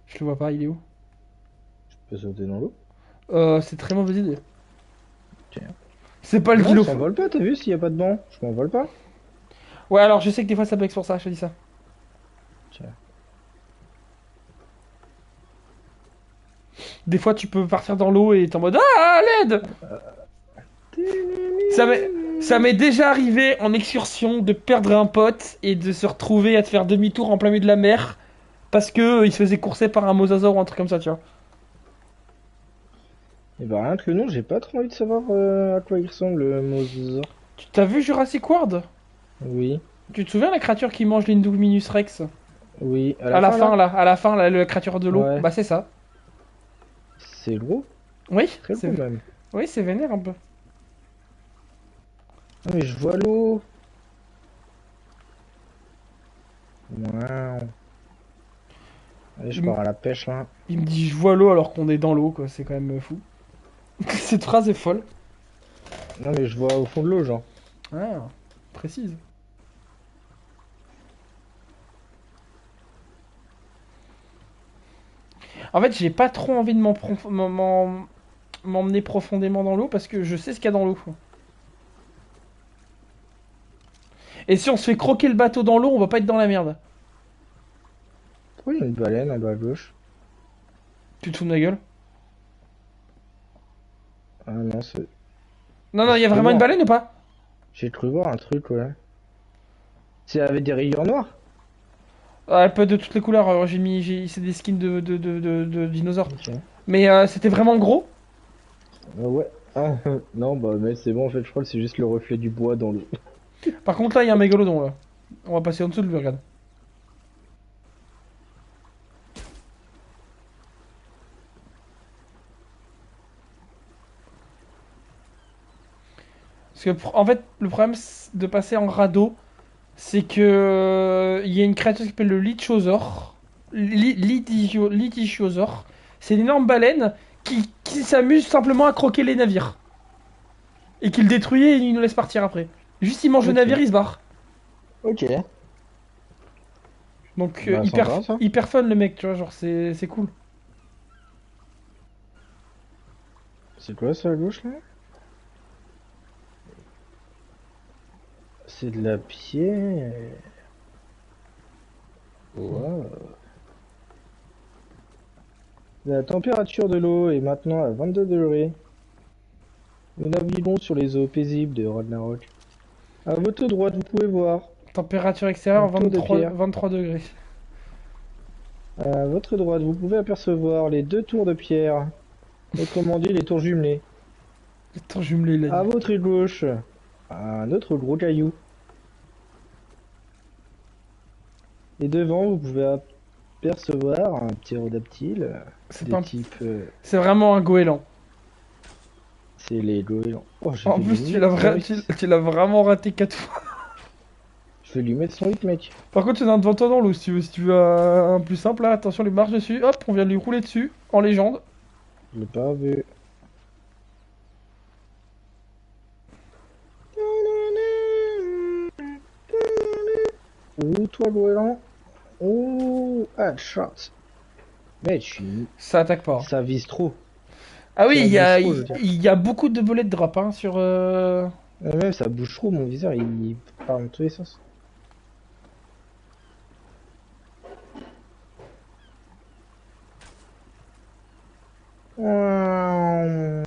Je le vois pas, il est où? Je peux sauter dans l'eau. C'est très mauvaise idée. Tiens. C'est pas le Non, il dino. s'envole pas, t'as vu s'il y a pas de banc? Je m'envole pas. Ouais, alors je sais que des fois ça bug pour ça, je te dis ça. Tiens. Des fois tu peux partir dans l'eau et t'es en mode ah, à l'aide! Ça m'est déjà arrivé en excursion de perdre un pote et de se retrouver à te faire demi-tour en plein milieu de la mer parce que il se faisait courser par un mosasaure ou un truc comme ça, tu vois. Et bah rien que le nom, j'ai pas trop envie de savoir à quoi il ressemble le mosasaure. Tu t'as vu Jurassic World? Oui, Tu te souviens la créature qui mange l'Indominus Rex? oui, à À la la fin fin là? là, à la fin là, la créature de l'eau. Ouais, Bah c'est ça. c'est gros, Oui, très gros même. oui, c'est vénère un peu. Ah mais je vois l'eau. Waouh. Allez, je Il, pars à la pêche là. il me dit je vois l'eau alors qu'on est dans l'eau quoi, c'est quand même fou. Cette phrase est folle. Non mais je vois au fond de l'eau genre. Ah, précise. En fait, j'ai pas trop envie de m'emmener profondément dans l'eau parce que je sais ce qu'il y a dans l'eau. Et si on se fait croquer le bateau dans l'eau, on va pas être dans la merde. Pourquoi il y a une baleine à gauche? Tu te fous de ma gueule? Ah non, c'est... Non, non, il y J'ai a cru vraiment une voir. baleine ou pas? J'ai cru voir un truc, ouais. C'est avec des rayures noires? Ah, elle peut être de toutes les couleurs. C'est des skins de dinosaures. Ok. Mais c'était vraiment gros. Ouais. Ah, non, bah mais c'est bon en fait, je crois que c'est juste le reflet du bois dans l'eau. Par contre, là, il y a un mégalodon là. On va passer en dessous de lui, regarde. Parce que, en fait, le problème de passer en radeau, c'est que il y a une créature qui s'appelle le Lichiosaure. Lichiosaure. C'est une énorme baleine qui s'amuse simplement à croquer les navires. Et qui le détruit et il nous laisse partir après. Juste il mange le navire, Ok. il se barre. Ok. Donc Bah sympa ça. hyper fun le mec, tu vois, genre c'est cool. C'est quoi ça à gauche là? C'est de la pierre. Wow. La température de l'eau est maintenant à 22 degrés. Nous naviguons sur les eaux paisibles de Ragnarok. À votre droite, vous pouvez voir Température une extérieure tour de pierre. 23 degrés. À votre droite, vous pouvez apercevoir les deux tours de pierre. Autrement dit, les tours jumelées. Attends, jumelé il a À dit. votre gauche, un autre gros caillou. Et devant, vous pouvez percevoir un ptérodactyle C'est de pas un- type. C'est vraiment un goéland. C'est les goélands. Oh, j'ai En fait plus, limite son 8. tu l'as vraiment raté 4 fois. Je vais lui mettre son 8, mec. Par contre, il y en a un devant toi dans l'eau si tu veux. Si tu veux un plus simple, là, attention, lui marche dessus. Hop, on vient de lui rouler dessus en légende. Je l'ai pas vu. Ouh, toi, goéland. Ouh, headshot. Mec, Ça attaque pas. ça vise trop. Ah oui, Ça bouge trop, je veux dire. il y a beaucoup de volets de drop hein, sur. Même ça bouge trop, mon viseur, il part dans tous les sens. Ouah.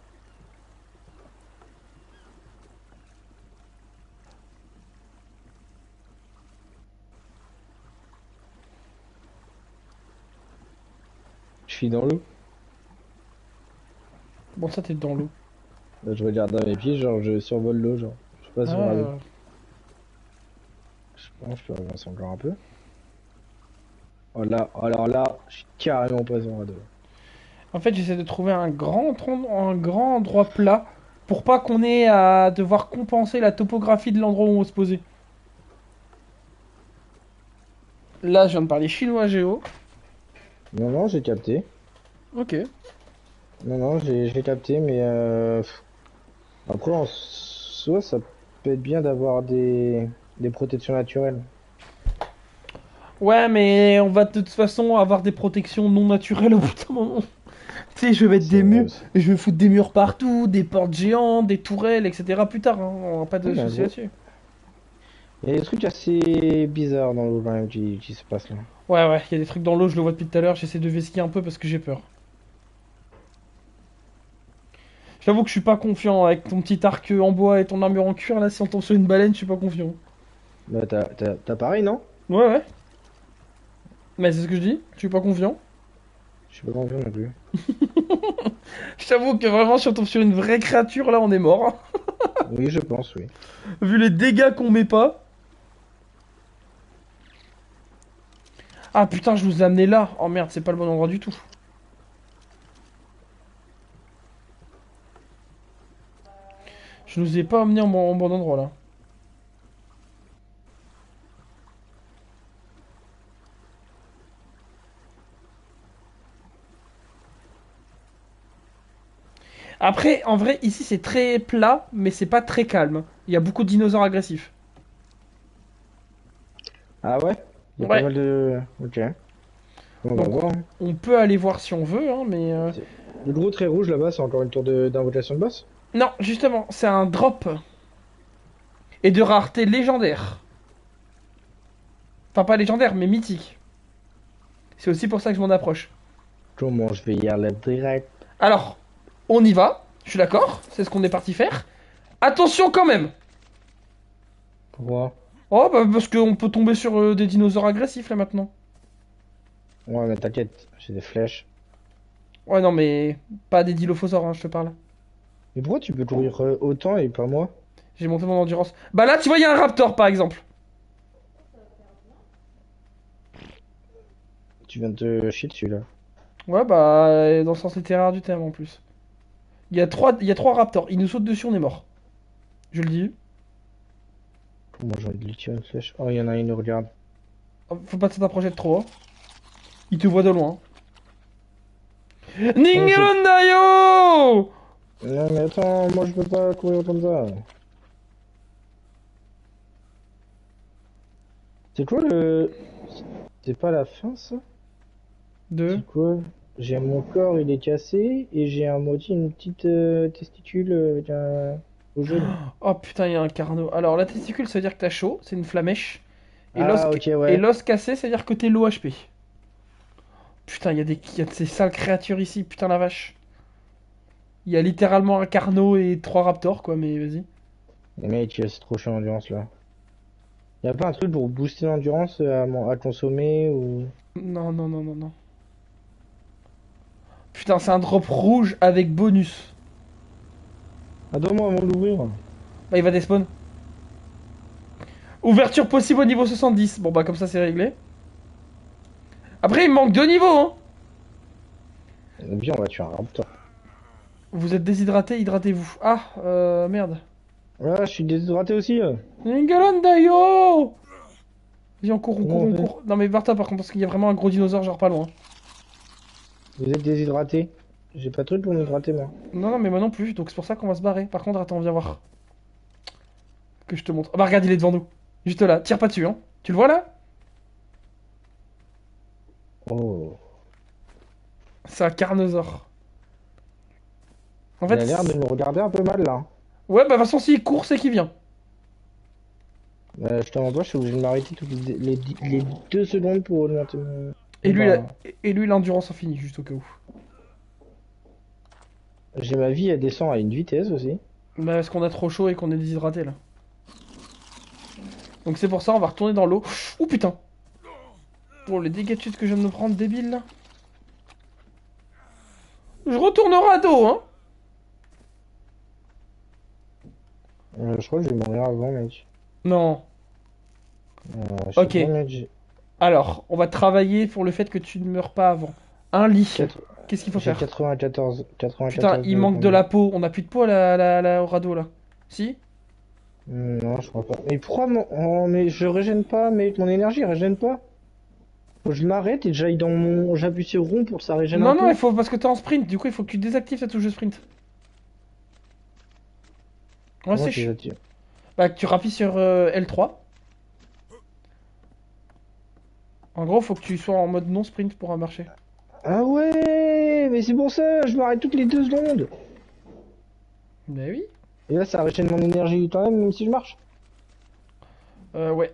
Je suis dans l'eau. Bon, ça, t'es dans l'eau. Là, je regarde dans mes pieds, genre je survole l'eau, genre. Je suis pas sur la l'eau. Ah. Je pense que je peux avancer encore un peu. Oh là, alors là, je suis carrément pas sur la l'eau. En fait, j'essaie de trouver un un grand endroit plat pour pas qu'on ait à devoir compenser la topographie de l'endroit où on va se poser. Là, je viens de parler chinois géo. Non, non, j'ai capté. Ok. Non, non, j'ai capté, mais après, en soi, ça peut être bien d'avoir des protections naturelles. Ouais, mais on va de toute façon avoir des protections non naturelles au bout d'un moment. Tu sais, je vais mettre C'est des vrai murs, aussi. je vais foutre des murs partout, des portes géantes, des tourelles, etc. plus tard, hein. On n'a pas de Ouais, mais soucis gros, là-dessus. il y a des trucs assez bizarres dans l'eau quand même qui se passent là. Ouais, ouais, il y a des trucs dans l'eau, je le vois depuis tout à l'heure, j'essaie de vesquiller un peu parce que j'ai peur. J'avoue que je suis pas confiant avec ton petit arc en bois et ton armure en cuir là, si on tombe sur une baleine, je suis pas confiant. Bah, t'as pareil, non? Ouais, ouais. Mais c'est ce que je dis, je suis pas confiant. Je suis pas confiant non plus. Je t'avoue que vraiment, si on tombe sur une vraie créature là, on est mort, hein. Oui, je pense, oui. Vu les dégâts qu'on met pas. Ah putain, je nous ai amené là. Oh merde, c'est pas le bon endroit du tout. Je nous ai pas amené en bon endroit là. Après, en vrai, ici c'est très plat, mais c'est pas très calme. Il y a beaucoup de dinosaures agressifs. Ah ouais? Il y a pas Ouais. mal de... Ok. On va Donc, voir, hein. on peut aller voir si on veut, hein, mais. Le gros trait rouge là-bas, c'est encore une tour d'invocation de boss? Non, justement, c'est un drop. Et de rareté légendaire. Enfin, pas légendaire, mais mythique. C'est aussi pour ça que je m'en approche. Comment je vais y aller direct? Alors, on y va. Je suis d'accord, c'est ce qu'on est parti faire. Attention quand même. Pourquoi? Oh, bah parce qu'on peut tomber sur des dinosaures agressifs là maintenant. Ouais, mais t'inquiète, j'ai des flèches. Ouais, non, mais pas des dilophosaures, hein, je te parle. Mais pourquoi tu peux courir autant et pas moi? J'ai monté mon endurance. Bah là, tu vois, il y a un raptor par exemple. Tu viens de te chier dessus là. Ouais, bah, dans le sens littéraire du terme en plus. Il y a trois raptors. Ils nous sautent dessus, on est mort. Je le dis. Moi j'ai envie de lui tirer une flèche. Oh, il y en a une, regarde. Oh, faut pas t'approcher de trop. Hein. Ils te voient de loin. Ningelondayo! Non mais attends, moi je peux pas courir comme ça. C'est quoi le... C'est pas la fin ça? Deux. C'est quoi? J'ai mon corps, il est cassé et j'ai à moitié une petite testicule avec un... au jaune. Oh putain, il y a un carnot. Alors, la testicule, ça veut dire que t'as chaud, c'est une flamèche. Et Ah ok et ouais. l'os cassé, ça veut dire que t'es low HP. Putain, il y a de ces sales créatures ici, putain la vache. Il y a littéralement un carnot et trois raptors, quoi, mais vas-y. Les mecs, c'est trop chiant l'endurance là. Y a pas un truc pour booster l'endurance à consommer ou... Non, non, non, non, non. Putain, c'est un drop rouge avec bonus. Attends-moi avant d'ouvrir. Bah, il va despawn. Ouverture possible au niveau 70. Bon, bah, comme ça, c'est réglé. Ah, Après, il me manque 2 niveaux, hein. Bien, on va tuer un raptor. Vous êtes déshydraté, hydratez-vous. Ah, merde. Ah, je suis déshydraté aussi. Ningalandayo. Vas-y, on court, on Comment court, on on fait court. Non, mais barre-toi par contre, parce qu'il y a vraiment un gros dinosaure, genre pas loin. Vous êtes déshydraté. J'ai pas de truc pour m'hydrater, moi. Non, non, mais moi non plus, donc c'est pour ça qu'on va se barrer. Par contre, attends, viens voir. Que je te montre. Ah bah, regarde, il est devant nous. Juste là, tire pas dessus, hein. Tu le vois là? Oh. C'est un carnosaure. En Il a fait, l'air de me regarder un peu mal, là. ouais, bah, de toute façon, s'il court, c'est qu'il vient. Je te mens pas, je suis obligé de m'arrêter toutes les 2 secondes pour augmenter mon... Et lui, Bah, et lui, l'endurance infinie, juste au cas où. j'ai ma vie, elle descend à une vitesse aussi. Bah, parce qu'on a trop chaud et qu'on est déshydraté là. Donc c'est pour ça, on va retourner dans l'eau. Oh putain! Pour les dégâts de chute que je viens de me prendre, débile là. Je retourne au radeau, hein! Je crois que je vais mourir avant, mec. Non. Je sais Ok. pas, mec, Alors, on va travailler pour le fait que tu ne meurs pas avant. Un lit. Quatre- Qu'est-ce qu'il faut j'ai faire? 94. Putain, il manque de la peau. On n'a plus de peau au radeau là. Si? Non, je crois pas. Mais pourquoi oh, mais je régène pas, mais mon énergie régène pas. Faut que je m'arrête et que j'aille dans mon... J'appuie sur rond pour que ça régène Non, un non, peu. il faut parce que t'es en sprint. Du coup, il faut que tu désactives ta touche de sprint. Ouais, Comment c'est tu ch... désactives Bah, tu rappuies sur L3. En gros, faut que tu sois en mode non sprint pour marcher. Ah ouais, mais c'est pour ça, je m'arrête toutes les 2 secondes. Bah oui. Et là, ça régène mon énergie quand même si je marche. Ouais.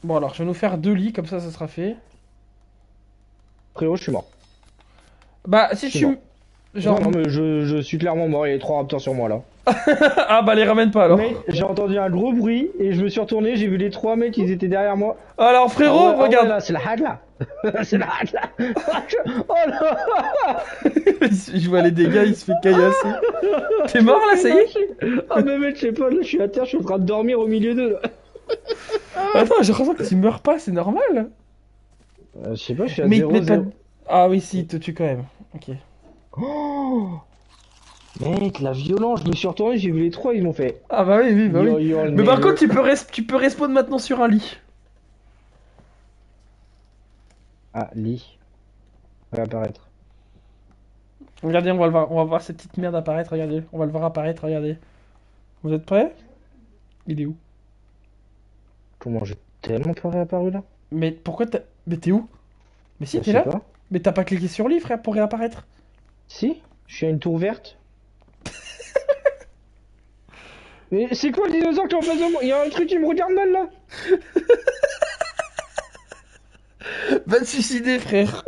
Bon, alors, je vais nous faire 2 lits, comme ça sera fait. Frérot, je suis mort. Bah, si Je suis tu... mort. Genre... Non, mais je suis clairement mort, il y a 3 raptors sur moi là. ah bah, les ramène pas, alors. Mais j'ai entendu un gros bruit et je me suis retourné, j'ai vu les 3 mecs, ils étaient derrière moi. Alors, frérot, Ah ouais, regarde. là, c'est la hack là. C'est la hack là. Oh là. Je vois les dégâts, il se fait caillasser. T'es mort, là, ça y est? Ah mais mec, je sais pas, là, je suis à terre, je suis en train de dormir au milieu d'eux là. Attends, j'ai l'impression que tu meurs pas, c'est normal. Je sais pas, je suis à Mais il 0 te met pas... 0. Ah oui, si, il te tue quand même. Ok. Oh mec, la violence, je me suis retourné, j'ai vu les 3, ils m'ont fait. Ah bah oui, oui, bah oui. Mais par contre, tu peux respawn maintenant sur un lit. Ah, lit. Va apparaître. Regardez, on va voir cette petite merde apparaître, regardez. On va le voir apparaître, regardez. Vous êtes prêts? Il est où? Comment j'ai tellement pas réapparu là? Mais pourquoi t'as... Mais t'es où? Mais si, Je t'es sais là? pas. Mais t'as pas cliqué sur lit, frère, pour réapparaître? Si, je suis à une tour verte. Mais c'est quoi le dinosaure qui est en face de moi? Il y a un truc qui me regarde mal là. Va te suicider, frère.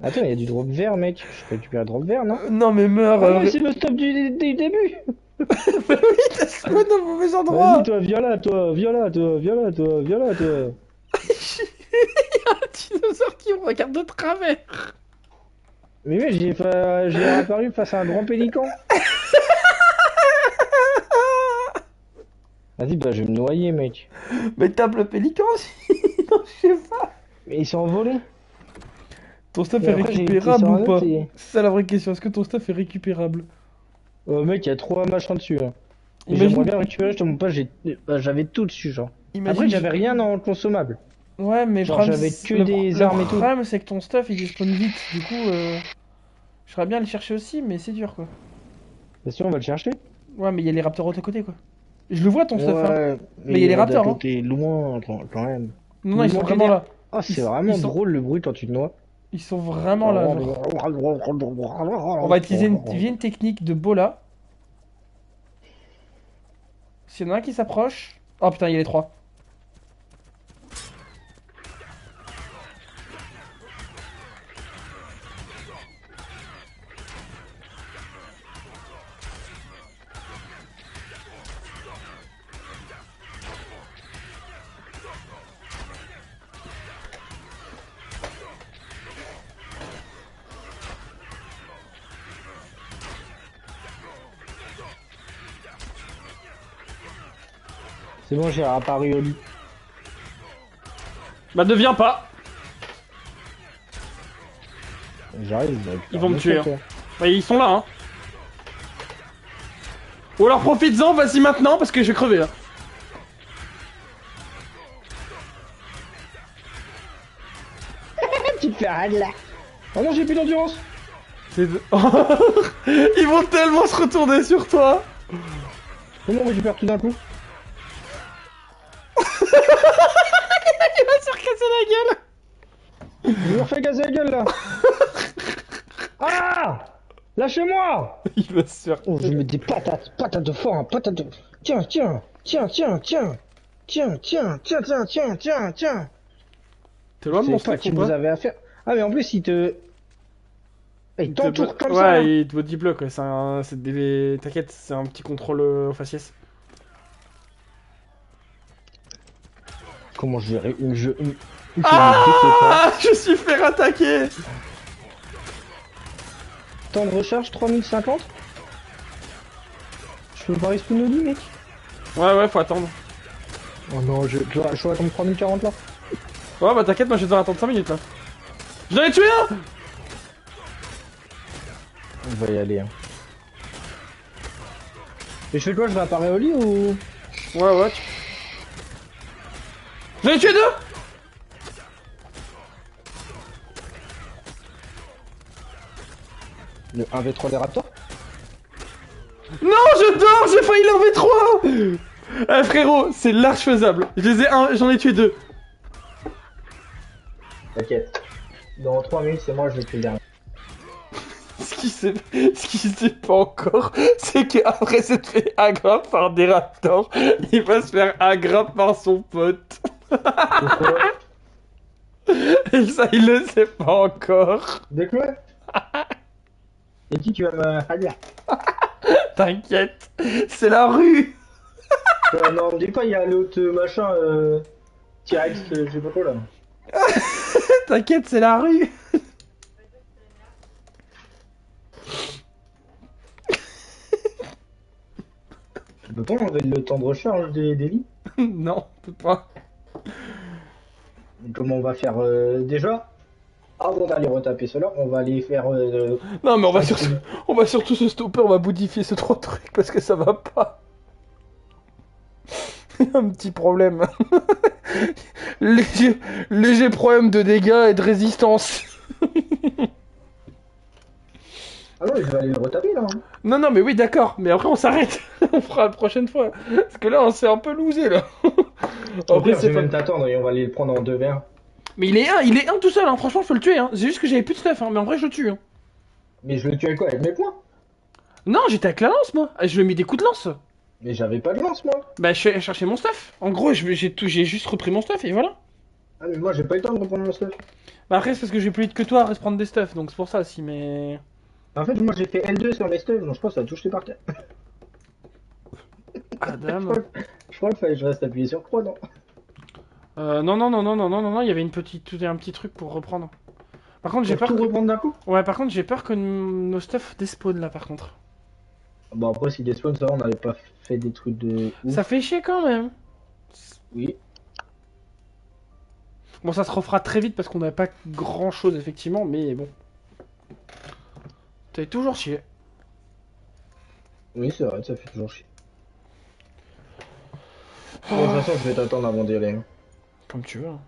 Attends, il y a du drop vert, mec. Je peux récupérer le drop vert, non? Non, mais meurs. Ah non, c'est le stop du début. Bah oui, t'as spawn au mauvais endroit. Vas-y, toi, viens là, toi, viens là, toi, viens là, toi, viens là, toi. Un dinosaure qui me regarde de travers. Mais mec, j'ai apparu face à un grand pélican. Vas-y, bah je vais me noyer, mec. Mais tape le pélican aussi. Non, je sais pas. Mais ils sont envolés. Ton stuff Et est après, j'ai récupérable été sur ou un pas? autre et- C'est ça la vraie question. Est-ce que ton stuff est récupérable? Mec, il y a 3 machins dessus. Hein. Et Imagine- j'aimerais bien récupérer, je te montre pas, j'avais tout dessus, genre. Après, j'avais rien en consommable. Ouais, mais Genre, le problème, j'avais c'est- que le des pro- armes et Le tout. problème, c'est que ton stuff il spawn vite. Du coup, je serais bien à le chercher aussi, mais c'est dur quoi. Bien sûr, on va le chercher. Ouais, mais il y a les raptors de l'autre côté quoi. Je le vois ton stuff, hein. Ouais, Mais il y a les raptors, hein. T'es loin, quand même. Non, non, ils sont manque vraiment d'air. là. Ah, c'est Ils- vraiment ils sont- drôle le bruit quand tu te noies. Ils sont vraiment là. genre. On va utiliser une technique de Bola. S'il y en a un qui s'approche. Oh putain, il y a les 3. C'est bon, j'ai réapparu au lit. Bah deviens pas. J'arrive. Ils vont me tuer. Hein. Bah, ils sont là, hein. Ou alors profites-en, vas-y maintenant, parce que je vais crever, là. Tu te fais rad là. Oh non, j'ai plus d'endurance. Ils vont tellement se retourner sur toi. Comment on récupère tout d'un coup? Il va se recasser la gueule. Je me refais gazer la gueule là. Ah! Lâchez-moi! Il va se faire... Oh, je mets des patates, patates de foin, patates de... Tiens, tiens, tiens, tiens, tiens. Tiens, tiens, tiens, tiens, tiens, tiens, tiens. T'es loin de mon C'est pas stuff qui ou vous pas? avez affaire. Ah, mais en plus, il te... Il t'entoure comme ouais, ça, là. il te body block, ouais. C'est des... T'inquiète, c'est un petit contrôle au faciès. Comment gérer une jeu... Ah, je suis fait attaquer. Temps de recharge 3050. Je peux pas respawn au lit, mec. Ouais, faut attendre. Oh non, je dois attendre 3040 là. Ouais, bah t'inquiète, moi je vais devoir attendre 5 minutes là. J'en ai tué un. On va y aller. Hein. Et je fais quoi? Je vais apparaître au lit ou... Ouais. J'en ai tué deux. Le 1v3 des raptors? Non, je dors, j'ai failli l'enlever 3. Eh frérot, c'est large faisable. J'en ai tué deux. T'inquiète. Dans 3 minutes, c'est moi, je vais tuer le dernier. Ce qui sait pas encore, c'est qu'après s'être fait aggrapper par des raptors, il va se faire aggrapper par son pote. Pourquoi? Et ça, il le sait pas encore. De quoi? Et qui tu vas me... Allez. T'inquiète, c'est la rue. Non, me dis pas, il y a l'autre machin, T-Rex, je sais pas quoi là. T'inquiète, c'est la rue. Tu peux pas enlever le temps de recharge des lits? Non, on peut pas. Comment on va faire déjà? Avant d'aller retaper cela, on va aller faire... Non, mais on va surtout se stopper, on va boudifier ce trois trucs parce que ça va pas. Un petit problème. léger problème de dégâts et de résistance. Ah non, je vais aller le retaper là. Hein. Non, mais oui, d'accord. Mais après, on s'arrête. On fera la prochaine fois. Parce que là, on s'est un peu loosé, là. Au pire, je c'est vais pas... même t'attendre et on va aller le prendre en 2 verres. Mais il est un tout seul, hein. Franchement, faut le tuer, hein. C'est juste que j'avais plus de stuff, hein. Mais en vrai, je le tue, hein. Mais je le tue avec quoi? Avec mes poings? Non, j'étais avec la lance, moi. Je lui ai mis des coups de lance. Mais j'avais pas de lance, moi. Bah, je suis allé chercher mon stuff. En gros, j'ai juste repris mon stuff et voilà. Ah, mais moi, j'ai pas eu le temps de reprendre mon stuff. Bah, après, c'est parce que j'ai plus vite que toi à prendre des stuff. Donc, c'est pour ça aussi, mais. En fait, moi, j'ai fait L2 sur mes stuffs, donc je pense que ça a tout jeté par terre. Adam. Je crois qu'il fallait que je reste appuyé sur croix, non? Non, il y avait un petit truc pour reprendre. Par contre, j'ai Pour peur tout reprendre d'un coup? Ouais, par contre, j'ai peur que nos stuff despawn là, par contre. Bon, après, si des spawns, ça va, on n'avait pas fait des trucs de ouf. Ça fait chier quand même. Oui. Bon, ça se refera très vite parce qu'on n'avait pas grand chose, effectivement, mais bon. T'avais toujours chier. Oui, c'est vrai, ça fait toujours chier. Bon, de toute façon, je vais t'attendre avant d'y aller. Hein. Comme tu veux. Hein.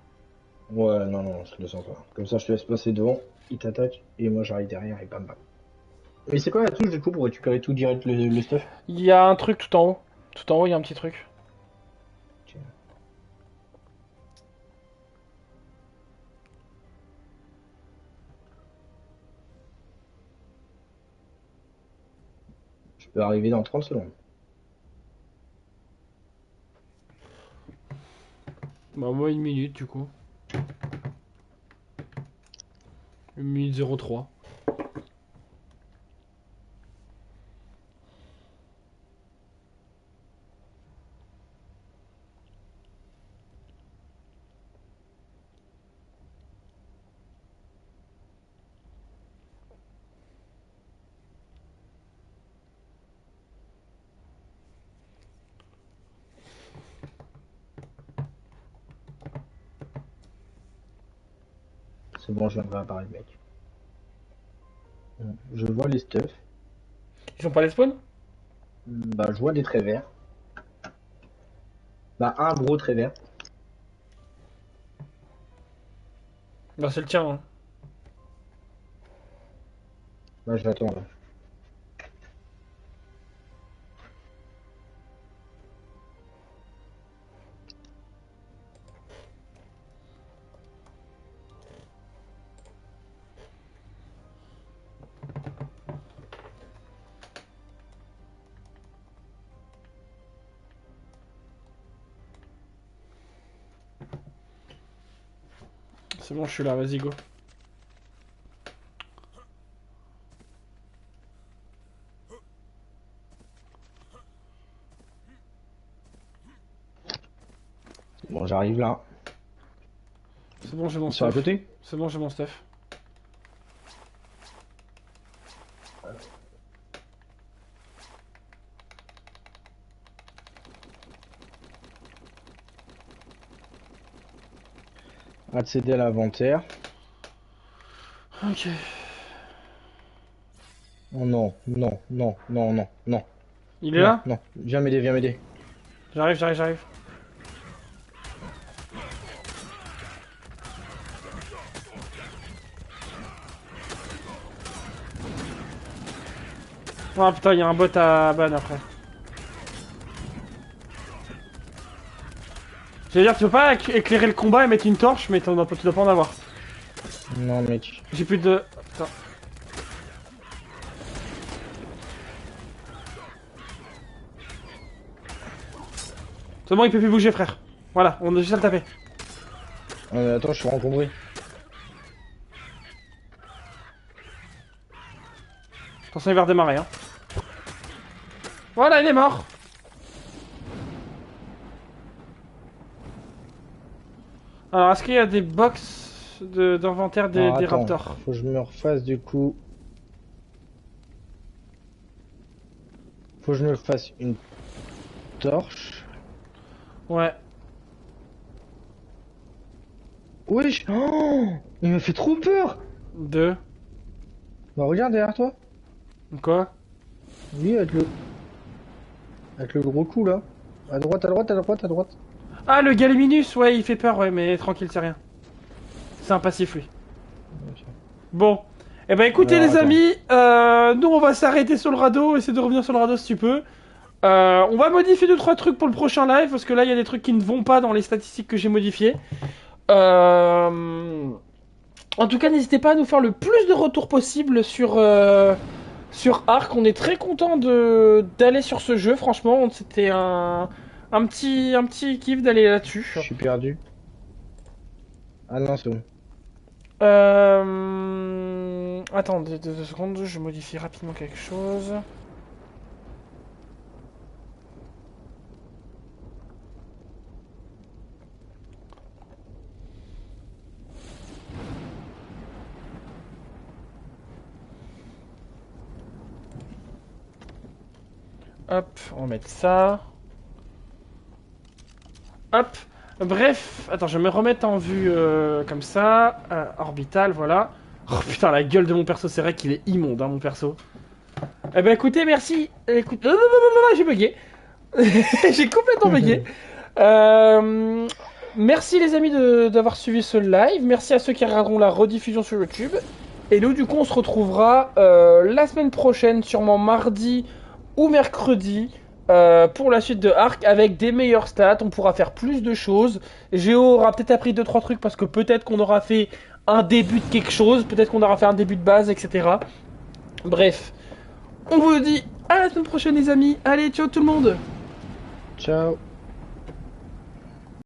Ouais, non, je le sens pas. Comme ça, je te laisse passer devant, il t'attaque, et moi j'arrive derrière et bam bam. Mais c'est quoi la touche du coup pour récupérer tout direct le stuff? Il y a un truc tout en haut. Tout en haut, il y a un petit truc. Tiens. Je peux arriver dans 30 secondes. Bah, moi, 1 minute, du coup. 1 minute 03. C'est bon, je viens de réapparaître, mec. Je vois les stuffs. Ils sont pas les spawns? Bah, je vois des traits verts. Bah, un gros trait vert. Bah c'est le tien. Hein. Bah, j'attends là. C'est bon, je suis là, vas-y go. Bon, j'arrive là. C'est bon, j'ai mon Ils sont à stuff. côté? C'est bon, j'ai mon stuff. Accéder à l'inventaire. Ok. Oh non, non, non, non, non, non. Il est Non, là? non. Viens m'aider, viens m'aider. J'arrive, j'arrive, j'arrive. Oh putain, il y a un bot à ban après. J'allais dire, tu peux pas éclairer le combat et mettre une torche, mais tu dois pas en avoir. Non, mec. J'ai plus de... Putain. C'est bon, il peut plus bouger, frère. Voilà, on a juste à le taper. Attends, je suis encombré. Attention, il va redémarrer, hein. Voilà, il est mort. Alors, est-ce qu'il y a des box d'inventaire des Attends, raptors? faut que je me refasse du coup. Faut que je me fasse une torche. Ouais. Wesh, oh, il me fait trop peur. Deux. Bah regarde derrière toi. Quoi? Oui, avec le gros coup là. À droite, à droite, à droite, à droite. Ah, le Galiminus, ouais, il fait peur, ouais, mais tranquille, c'est rien. C'est un passif, lui. Ok. Bon. Eh ben écoutez Alors, les attends. amis, nous on va s'arrêter sur le radeau, essayer de revenir sur le radeau si tu peux. On va modifier 2-3 trucs pour le prochain live, parce que là il y a des trucs qui ne vont pas dans les statistiques que j'ai modifiées. En tout cas, n'hésitez pas à nous faire le plus de retours possible sur Ark. On est très content d'aller sur ce jeu, franchement, c'était un petit kiff d'aller là-dessus. Je suis perdu. Ah non, c'est bon. Attendez 2 secondes, je modifie rapidement quelque chose. Hop, on va mettre ça. Hop. Bref, attends, je vais me remettre en vue comme ça. Orbital, voilà. Oh putain, la gueule de mon perso, c'est vrai qu'il est immonde, hein, mon perso. Eh ben écoutez, merci. Écoute, j'ai bugué. J'ai complètement bugué. Merci les amis d'avoir suivi ce live. Merci à ceux qui regarderont la rediffusion sur YouTube. Et nous, du coup, on se retrouvera la semaine prochaine, sûrement mardi ou mercredi, pour la suite de Ark avec des meilleures stats. On pourra faire plus de choses. Géo aura peut-être appris 2-3 trucs parce que peut-être qu'on aura fait un début de quelque chose, peut-être qu'on aura fait un début de base, etc. Bref, on vous dit à la semaine prochaine les amis. Allez, ciao tout le monde. Ciao.